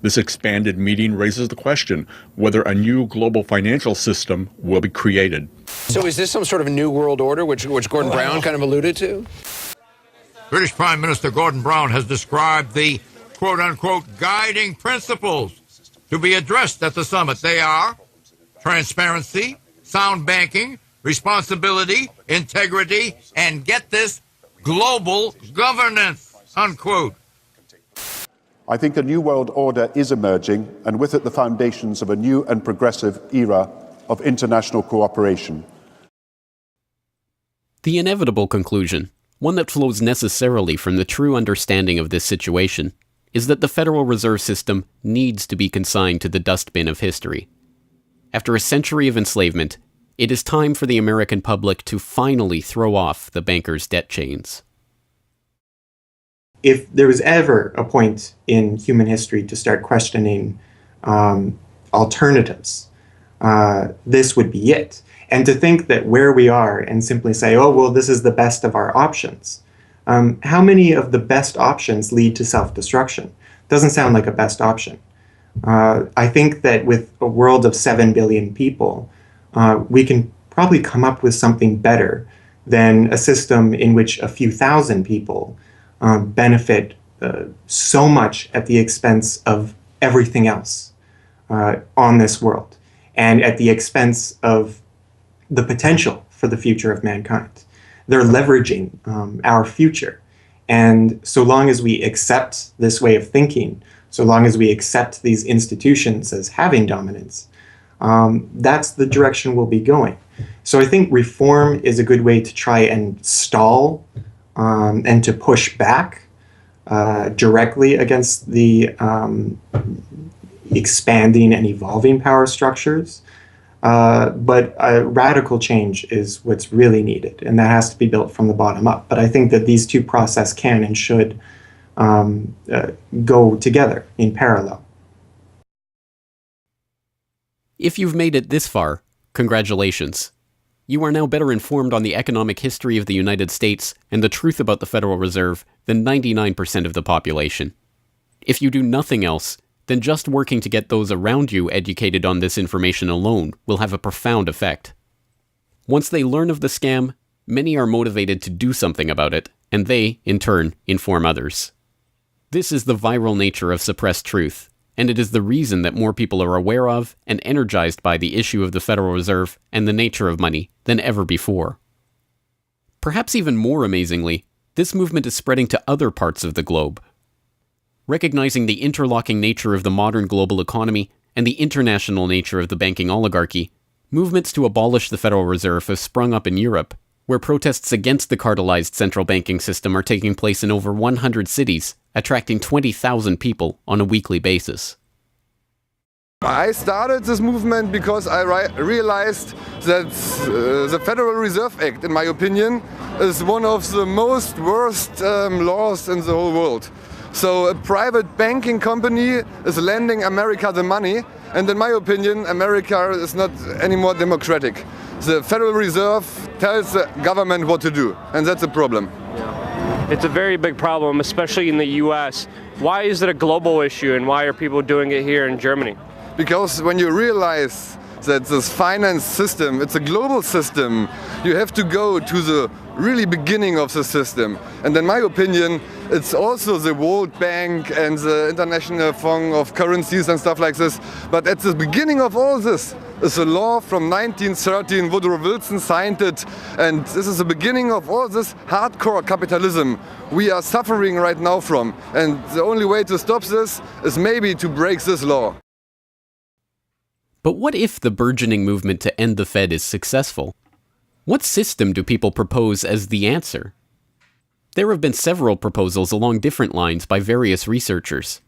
This expanded meeting raises the question whether a new global financial system will be created. So is this some sort of new world order, which Gordon Brown kind of alluded to? British Prime Minister Gordon Brown has described the quote-unquote guiding principles to be addressed at the summit. They are transparency, sound banking, responsibility, integrity, and get this, global governance, unquote. I think a new world order is emerging, and with it the foundations of a new and progressive era of international cooperation. The inevitable conclusion, one that flows necessarily from the true understanding of this situation, is that the Federal Reserve System needs to be consigned to the dustbin of history. After a century of enslavement, it is time for the American public to finally throw off the bankers' debt chains. If there was ever a point in human history to start questioning alternatives, this would be it. And to think that where we are and simply say, oh, well, this is the best of our options. How many of the best options lead to self-destruction? Doesn't sound like a best option. I think that with a world of 7 billion people, we can probably come up with something better than a system in which a few thousand people benefit so much at the expense of everything else on this world, and at the expense of the potential for the future of mankind. They're leveraging our future. And so long as we accept this way of thinking, so long as we accept these institutions as having dominance, that's the direction we'll be going. So I think reform is a good way to try and stall and to push back directly against the expanding and evolving power structures. But radical change is what's really needed, and that has to be built from the bottom up. But I think that these two processes can and should go together in parallel. If you've made it this far, congratulations. You are now better informed on the economic history of the United States and the truth about the Federal Reserve than 99% of the population. If you do nothing else, then just working to get those around you educated on this information alone will have a profound effect. Once they learn of the scam, many are motivated to do something about it, and they, in turn, inform others. This is the viral nature of suppressed truth, and it is the reason that more people are aware of and energized by the issue of the Federal Reserve and the nature of money than ever before. Perhaps even more amazingly, this movement is spreading to other parts of the globe. Recognizing the interlocking nature of the modern global economy and the international nature of the banking oligarchy, movements to abolish the Federal Reserve have sprung up in Europe, where protests against the cartelized central banking system are taking place in over 100 cities, attracting 20,000 people on a weekly basis. I started this movement because I realized that the Federal Reserve Act, in my opinion, is one of the most worst laws in the whole world. So a private banking company is lending America the money, and in my opinion, America is not any more democratic. The Federal Reserve tells the government what to do, and that's a problem. It's a very big problem, especially in the US. Why is it a global issue, and why are people doing it here in Germany? Because when you realize that this finance system, it's a global system, you have to go to the really beginning of the system. And in my opinion, it's also the World Bank and the International Fund of Currencies and stuff like this. But at the beginning of all this is a law from 1913. Woodrow Wilson signed it. And this is the beginning of all this hardcore capitalism we are suffering right now from. And the only way to stop this is maybe to break this law. But what if the burgeoning movement to end the Fed is successful? What system do people propose as the answer? There have been several proposals along different lines by various researchers.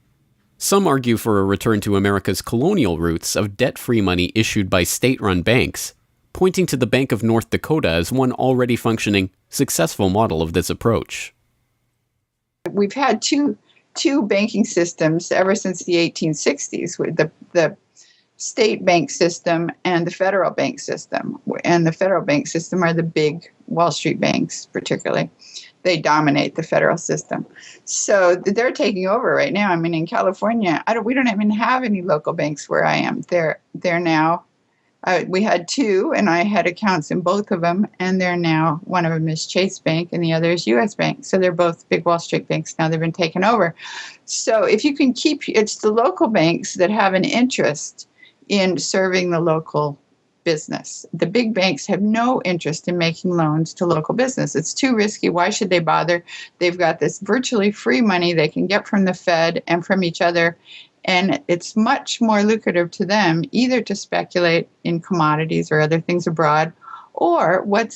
Some argue for a return to America's colonial roots of debt-free money issued by state-run banks, pointing to the Bank of North Dakota as one already functioning, successful model of this approach. We've had two banking systems ever since the 1860s, with the state bank system and the federal bank system. And the federal bank system are the big Wall Street banks, particularly. They dominate the federal system. So they're taking over right now. I mean, in California, we don't even have any local banks where I am. They're now, we had two, and I had accounts in both of them, and they're now, one of them is Chase Bank, and the other is U.S. Bank. So they're both big Wall Street banks now. They've been taken over. So if you can keep, it's the local banks that have an interest in serving the local business. The big banks have no interest in making loans to local business. It's too risky. Why should they bother? They've got this virtually free money they can get from the Fed and from each other, and it's much more lucrative to them either to speculate in commodities or other things abroad, or what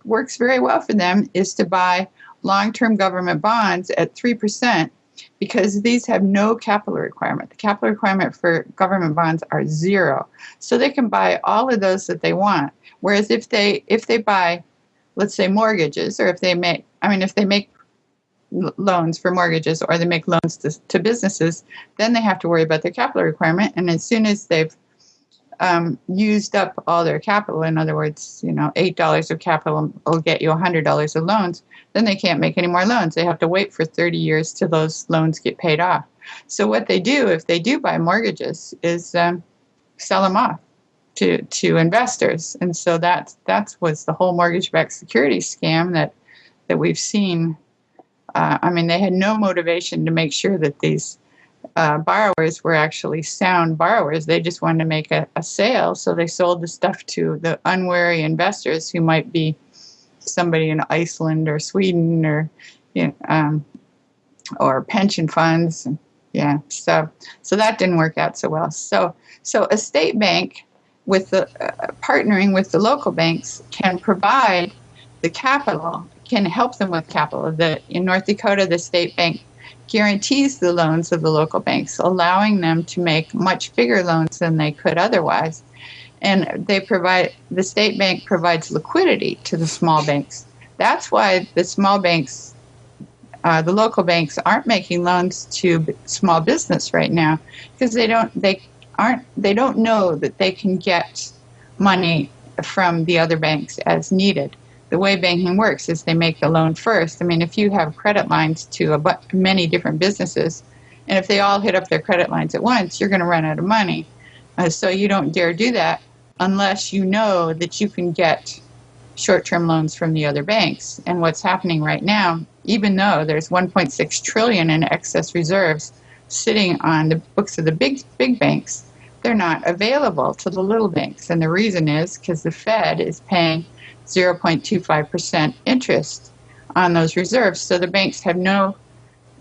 works very well for them is to buy long-term government bonds at 3%, because these have no capital requirement. The capital requirement for government bonds are zero. So they can buy all of those that they want. Whereas if they buy, let's say, mortgages, or if they make loans for mortgages, or they make loans to businesses, then they have to worry about their capital requirement. And as soon as they've used up all their capital, in other words, $8 of capital will get you $100 of loans, then they can't make any more loans. They have to wait for 30 years till those loans get paid off. So what they do, if they do buy mortgages, is sell them off to investors. And so that was the whole mortgage-backed securities scam that we've seen. They had no motivation to make sure that these borrowers were actually sound borrowers. They just wanted to make a sale, so they sold the stuff to the unwary investors who might be somebody in Iceland or Sweden or pension funds. Yeah, so that didn't work out so well. So a state bank with the partnering with the local banks can provide the capital, can help them with capital. In North Dakota, the state bank guarantees the loans of the local banks, allowing them to make much bigger loans than they could otherwise. And the state bank provides liquidity to the small banks. That's why the small banks, the local banks, aren't making loans to small business right now, because they don't know that they can get money from the other banks as needed. The way banking works is they make the loan first. I mean, if you have credit lines to many different businesses, and if they all hit up their credit lines at once, you're going to run out of money. So you don't dare do that unless you know that you can get short-term loans from the other banks. And what's happening right now, even though there's $1.6 trillion in excess reserves sitting on the books of the big banks, they're not available to the little banks. And the reason is because the Fed is paying 0.25% interest on those reserves. So the banks have no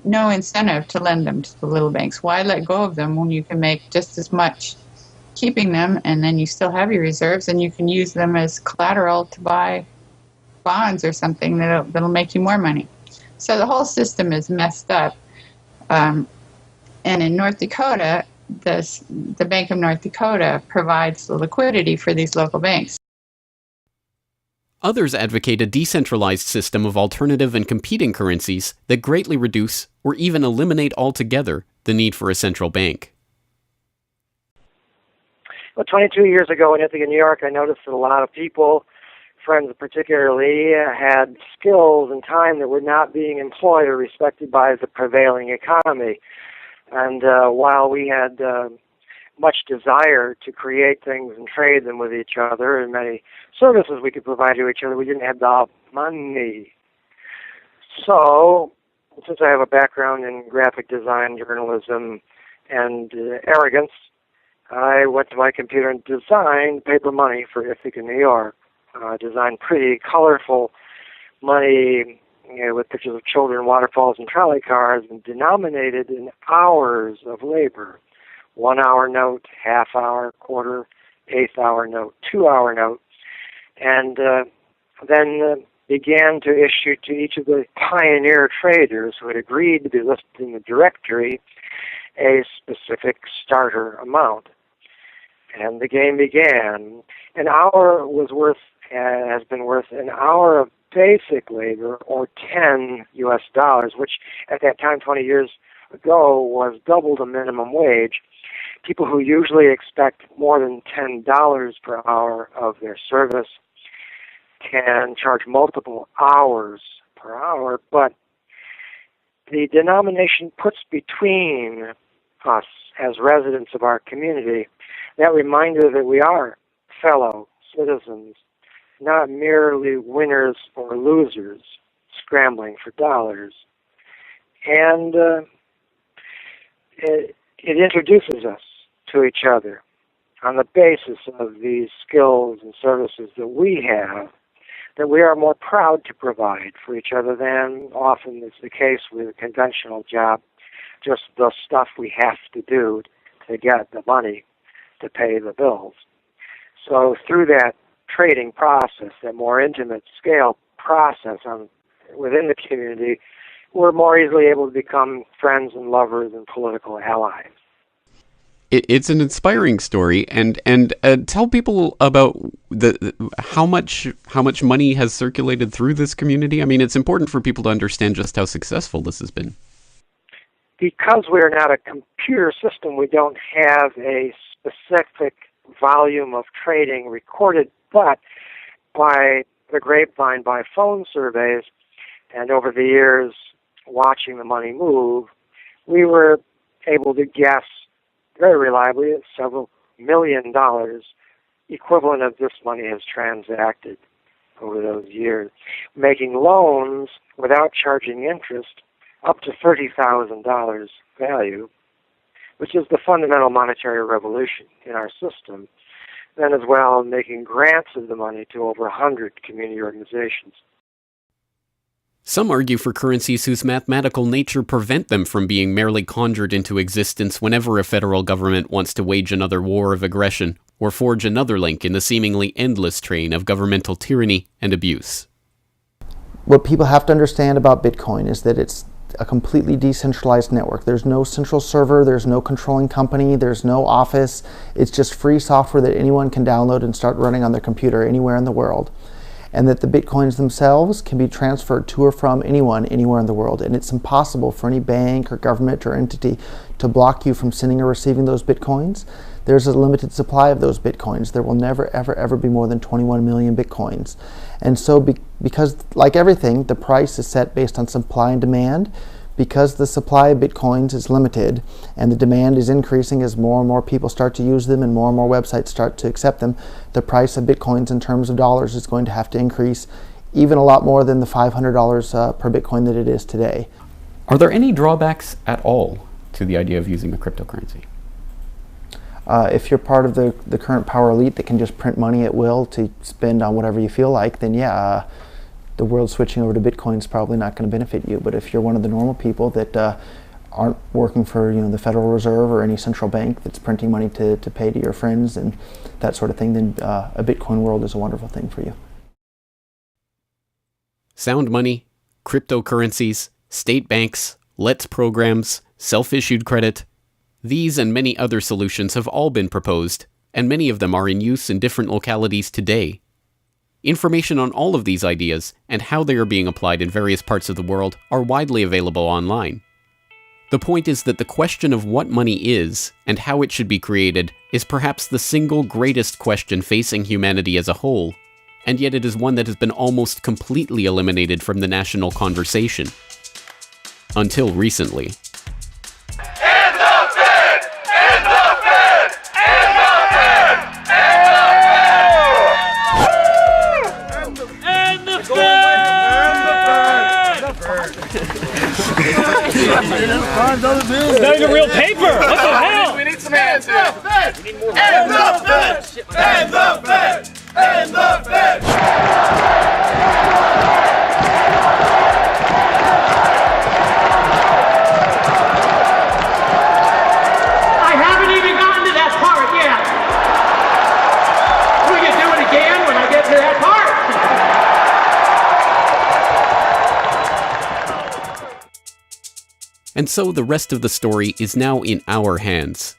incentive to lend them to the little banks. Why let go of them when you can make just as much keeping them, and then you still have your reserves, and you can use them as collateral to buy bonds or something that'll make you more money. So the whole system is messed up. And in North Dakota, the Bank of North Dakota provides the liquidity for these local banks. Others advocate a decentralized system of alternative and competing currencies that greatly reduce or even eliminate altogether the need for a central bank. Well, 22 years ago in Ithaca, New York, I noticed that a lot of people, friends particularly, had skills and time that were not being employed or respected by the prevailing economy. And while we had much desire to create things and trade them with each other, and many services we could provide to each other. We didn't have the money. So, since I have a background in graphic design, journalism, and arrogance, I went to my computer and designed paper money for Ithaca, New York. Designed pretty colorful money, with pictures of children, waterfalls, and trolley cars, and denominated in hours of labor. 1 hour note, half hour, quarter, eighth hour note, 2 hour note, and then began to issue to each of the pioneer traders who had agreed to be listed in the directory a specific starter amount. And the game began. An hour has been worth an hour of basic labor, or $10 US, which at that time, 20 years ago, was double the minimum wage. People who usually expect more than $10 per hour of their service can charge multiple hours per hour, but the denomination puts between us as residents of our community that reminder that we are fellow citizens, not merely winners or losers scrambling for dollars. And it introduces us to each other on the basis of these skills and services that we have, that we are more proud to provide for each other than often is the case with a conventional job, just the stuff we have to do to get the money to pay the bills. So through that trading process, that more intimate scale process within the community, we're more easily able to become friends and lovers and political allies. It's an inspiring story, and tell people about how much money has circulated through this community. I mean, it's important for people to understand just how successful this has been. Because we're not a computer system, we don't have a specific volume of trading recorded, but by the grapevine, by phone surveys, and over the years watching the money move, we were able to guess very reliably at several $1 million equivalent of this money has transacted over those years, making loans without charging interest up to $30,000 value, which is the fundamental monetary revolution in our system. Then as well, making grants of the money to over 100 community organizations. Some argue for currencies whose mathematical nature prevent them from being merely conjured into existence whenever a federal government wants to wage another war of aggression or forge another link in the seemingly endless train of governmental tyranny and abuse. What people have to understand about Bitcoin is that it's a completely decentralized network. There's no central server, there's no controlling company, there's no office. It's just free software that anyone can download and start running on their computer anywhere in the world. And that the Bitcoins themselves can be transferred to or from anyone, anywhere in the world. And it's impossible for any bank or government or entity to block you from sending or receiving those Bitcoins. There's a limited supply of those Bitcoins. There will never, ever, ever be more than 21 million Bitcoins. And so because, like everything, the price is set based on supply and demand, because the supply of Bitcoins is limited and the demand is increasing as more and more people start to use them and more websites start to accept them, the price of Bitcoins in terms of dollars is going to have to increase even a lot more than the $500 per Bitcoin that it is today. Are there any drawbacks at all to the idea of using a cryptocurrency? If you're part of the current power elite that can just print money at will to spend on whatever you feel like, then yeah, the world switching over to Bitcoin is probably not going to benefit you. But if you're one of the normal people that aren't working for the Federal Reserve or any central bank that's printing money to pay to your friends and that sort of thing, then a Bitcoin world is a wonderful thing for you. Sound money, cryptocurrencies, state banks, LETS programs, self-issued credit. These and many other solutions have all been proposed, and many of them are in use in different localities today. Information on all of these ideas and how they are being applied in various parts of the world are widely available online. The point is that the question of what money is and how it should be created is perhaps the single greatest question facing humanity as a whole, and yet it is one that has been almost completely eliminated from the national conversation. Until recently. End the Fed! End the Fed! Fed! And the Fed! And the Fed! And the Fed! I haven't even gotten to that part yet. Will you do it again when I get to that part? And so the rest of the story is now in our hands.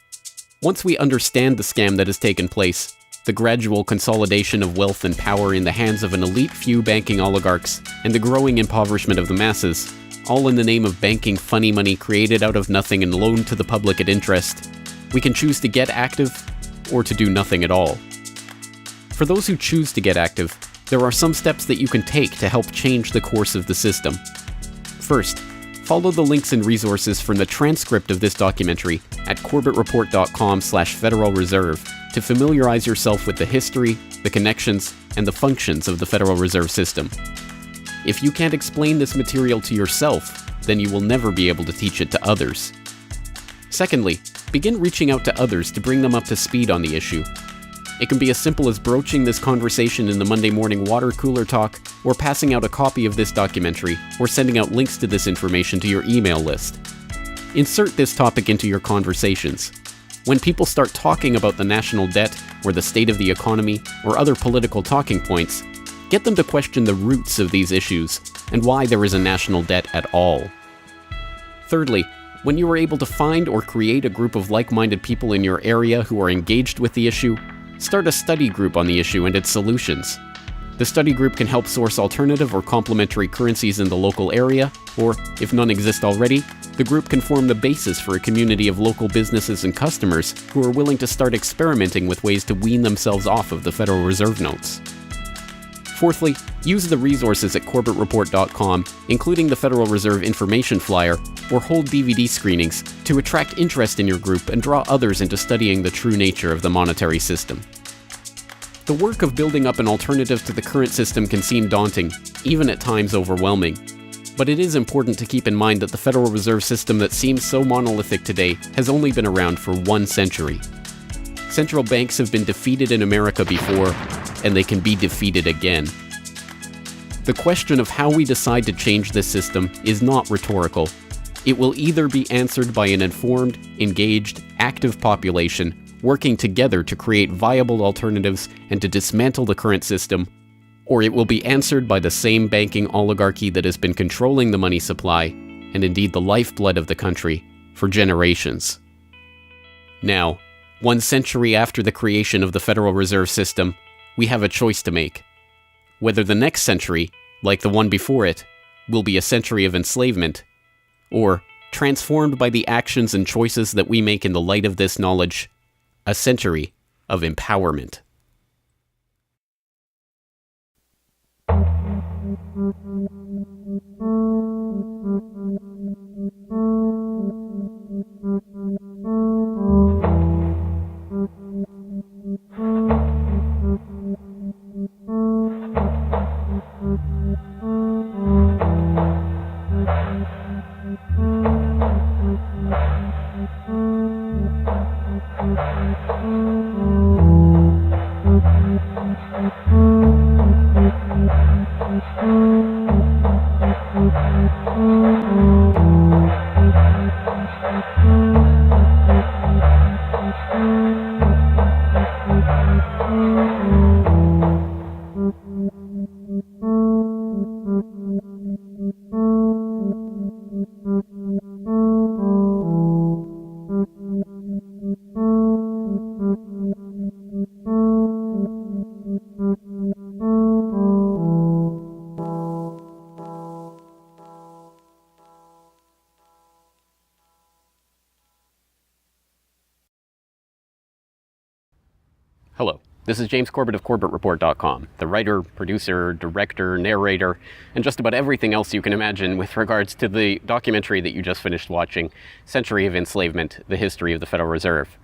Once we understand the scam that has taken place, the gradual consolidation of wealth and power in the hands of an elite few banking oligarchs, and the growing impoverishment of the masses, all in the name of banking funny money created out of nothing and loaned to the public at interest, we can choose to get active or to do nothing at all. For those who choose to get active, there are some steps that you can take to help change the course of the system. First, follow the links and resources from the transcript of this documentary at corbettreport.com/Federal Reserve to familiarize yourself with the history, the connections, and the functions of the Federal Reserve System. If you can't explain this material to yourself, then you will never be able to teach it to others. Secondly, begin reaching out to others to bring them up to speed on the issue. It can be as simple as broaching this conversation in the Monday morning water cooler talk, or passing out a copy of this documentary, or sending out links to this information to your email list. Insert this topic into your conversations. When people start talking about the national debt, or the state of the economy, or other political talking points, get them to question the roots of these issues, and why there is a national debt at all. Thirdly, when you are able to find or create a group of like-minded people in your area who are engaged with the issue, start a study group on the issue and its solutions. The study group can help source alternative or complementary currencies in the local area, or, if none exist already, the group can form the basis for a community of local businesses and customers who are willing to start experimenting with ways to wean themselves off of the Federal Reserve notes. Fourthly, use the resources at corbettreport.com, including the Federal Reserve information flyer, or hold DVD screenings, to attract interest in your group and draw others into studying the true nature of the monetary system. The work of building up an alternative to the current system can seem daunting, even at times overwhelming. But it is important to keep in mind that the Federal Reserve System that seems so monolithic today has only been around for 1 century. Central banks have been defeated in America before, and they can be defeated again. The question of how we decide to change this system is not rhetorical. It will either be answered by an informed, engaged, active population working together to create viable alternatives and to dismantle the current system, or it will be answered by the same banking oligarchy that has been controlling the money supply, and indeed the lifeblood of the country, for generations. Now, 1 century after the creation of the Federal Reserve System, we have a choice to make. Whether the next century, like the one before it, will be a century of enslavement, or, transformed by the actions and choices that we make in the light of this knowledge, a century of empowerment. Hello, this is James Corbett of CorbettReport.com, the writer, producer, director, narrator, and just about everything else you can imagine with regards to the documentary that you just finished watching, Century of Enslavement, The History of the Federal Reserve.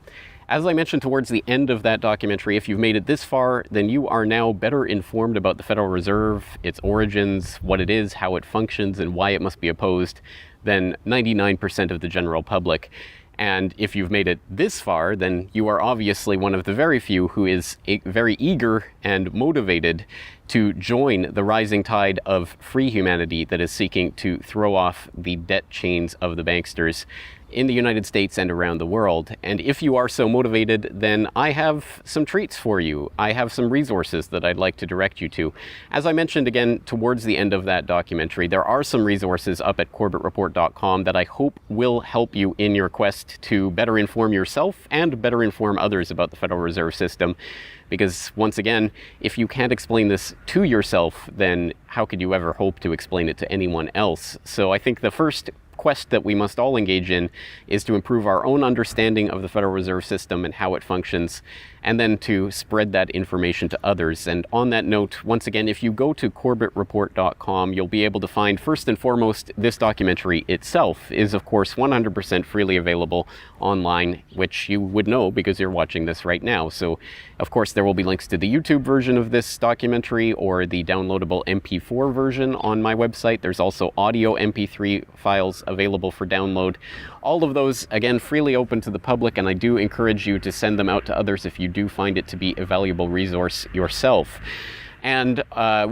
As I mentioned towards the end of that documentary, if you've made it this far, then you are now better informed about the Federal Reserve, its origins, what it is, how it functions, and why it must be opposed than 99% of the general public. And if you've made it this far, then you are obviously one of the very few who is very eager and motivated to join the rising tide of free humanity that is seeking to throw off the debt chains of the banksters in the United States and around the world. And if you are so motivated, then I have some treats for you. I have some resources that I'd like to direct you to. As I mentioned again towards the end of that documentary, there are some resources up at CorbettReport.com that I hope will help you in your quest to better inform yourself and better inform others about the Federal Reserve System. Because once again, if you can't explain this to yourself, then how could you ever hope to explain it to anyone else? So I think the first quest that we must all engage in is to improve our own understanding of the Federal Reserve System and how it functions, and then to spread that information to others. And on that note, once again, if you go to CorbettReport.com, you'll be able to find, first and foremost, this documentary itself is, of course, 100% freely available online, which you would know because you're watching this right now. So, of course, there will be links to the YouTube version of this documentary or the downloadable MP4 version on my website. There's also audio MP3 files available for download. All of those, again, freely open to the public, and I do encourage you to send them out to others if you do find it to be a valuable resource yourself. And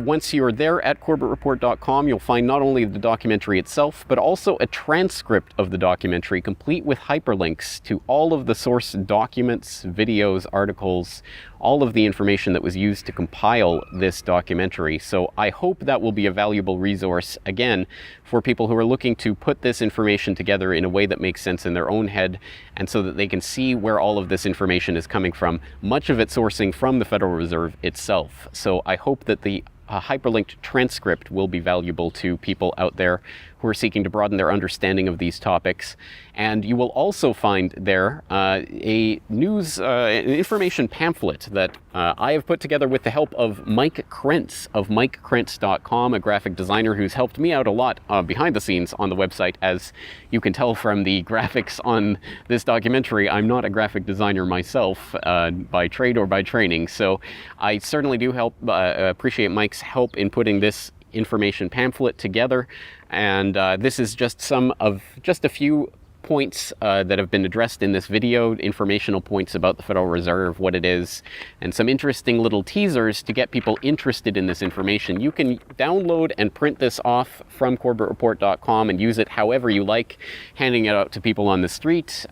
once you're there at CorbettReport.com, you'll find not only the documentary itself, but also a transcript of the documentary, complete with hyperlinks to all of the source documents, videos, articles, all of the information that was used to compile this documentary. So I hope that will be a valuable resource, again, for people who are looking to put this information together in a way that makes sense in their own head, and so that they can see where all of this information is coming from, much of it sourcing from the Federal Reserve itself. So I hope that the hyperlinked transcript will be valuable to people out there who are seeking to broaden their understanding of these topics. And you will also find there a news information pamphlet that I have put together with the help of Mike Krentz of MikeKrentz.com, a graphic designer who's helped me out a lot behind the scenes on the website. As you can tell from the graphics on this documentary, I'm not a graphic designer myself by trade or by training. So I certainly do appreciate Mike's help in putting this information pamphlet together. And this is just a few points that have been addressed in this video, informational points about the Federal Reserve, what it is, and some interesting little teasers to get people interested in this information. You can download and print this off from CorbettReport.com and use it however you like, handing it out to people on the street,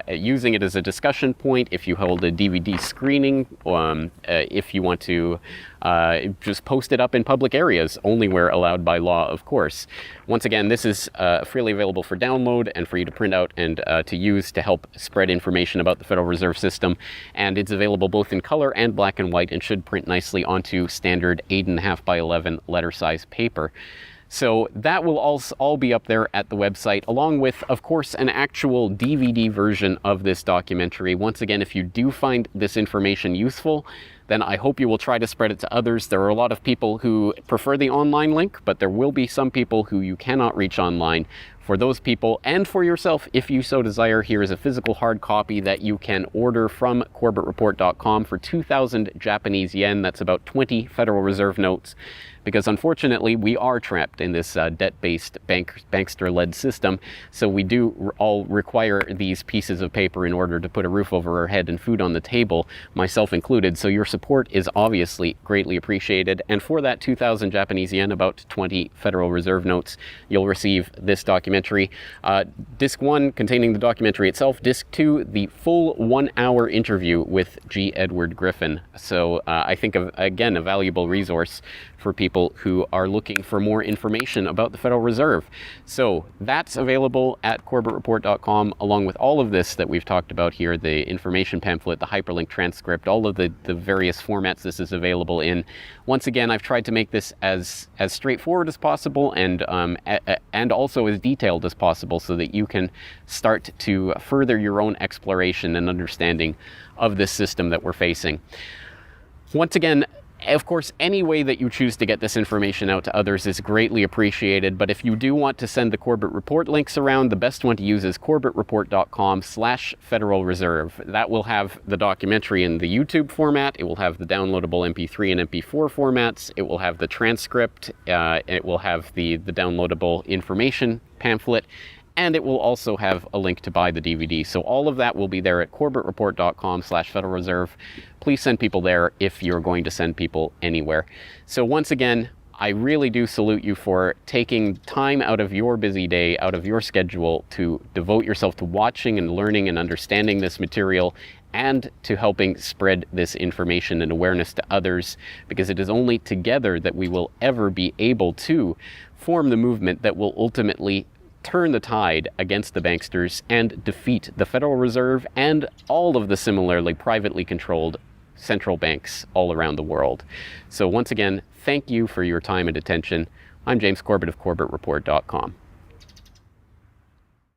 using it as a discussion point if you hold a DVD screening, if you want to just post it up in public areas, only where allowed by law, of course. Once again, this is freely available for download and for you to print out and to use to help spread information about the Federal Reserve System. And it's available both in color and black and white and should print nicely onto standard 8.5 by 11 letter size paper. So that will all be up there at the website, along with, of course, an actual DVD version of this documentary. Once again, if you do find this information useful, then I hope you will try to spread it to others. There are a lot of people who prefer the online link, but there will be some people who you cannot reach online. For those people, and for yourself, if you so desire, here is a physical hard copy that you can order from CorbettReport.com for 2,000 Japanese yen. That's about 20 Federal Reserve notes. Because unfortunately, we are trapped in this debt-based bankster-led system. So we do all require these pieces of paper in order to put a roof over our head and food on the table, myself included. So your support is obviously greatly appreciated. And for that 2,000 Japanese yen, about 20 Federal Reserve notes, you'll receive this documentary. Disc 1 containing the documentary itself. Disc 2, the full 1-hour interview with G. Edward Griffin. So I think, again, a valuable resource for people who are looking for more information about the Federal Reserve. So that's available at CorbettReport.com, along with all of this that we've talked about here, the information pamphlet, the hyperlink transcript, all of the various formats this is available in. Once again, I've tried to make this as straightforward as possible and also as detailed as possible so that you can start to further your own exploration and understanding of this system that we're facing. Once again, of course, any way that you choose to get this information out to others is greatly appreciated, but if you do want to send the Corbett Report links around, the best one to use is CorbettReport.com/Federal Reserve. That will have the documentary in the YouTube format, it will have the downloadable MP3 and MP4 formats, it will have the transcript, it will have the downloadable information pamphlet, and it will also have a link to buy the DVD. So all of that will be there at corbettreport.com/Federal Reserve. Please send people there if you're going to send people anywhere. So once again, I really do salute you for taking time out of your busy day, out of your schedule, to devote yourself to watching and learning and understanding this material, and to helping spread this information and awareness to others, because it is only together that we will ever be able to form the movement that will ultimately turn the tide against the banksters and defeat the Federal Reserve and all of the similarly privately controlled central banks all around the world. So once again, thank you for your time and attention. I'm James Corbett of CorbettReport.com.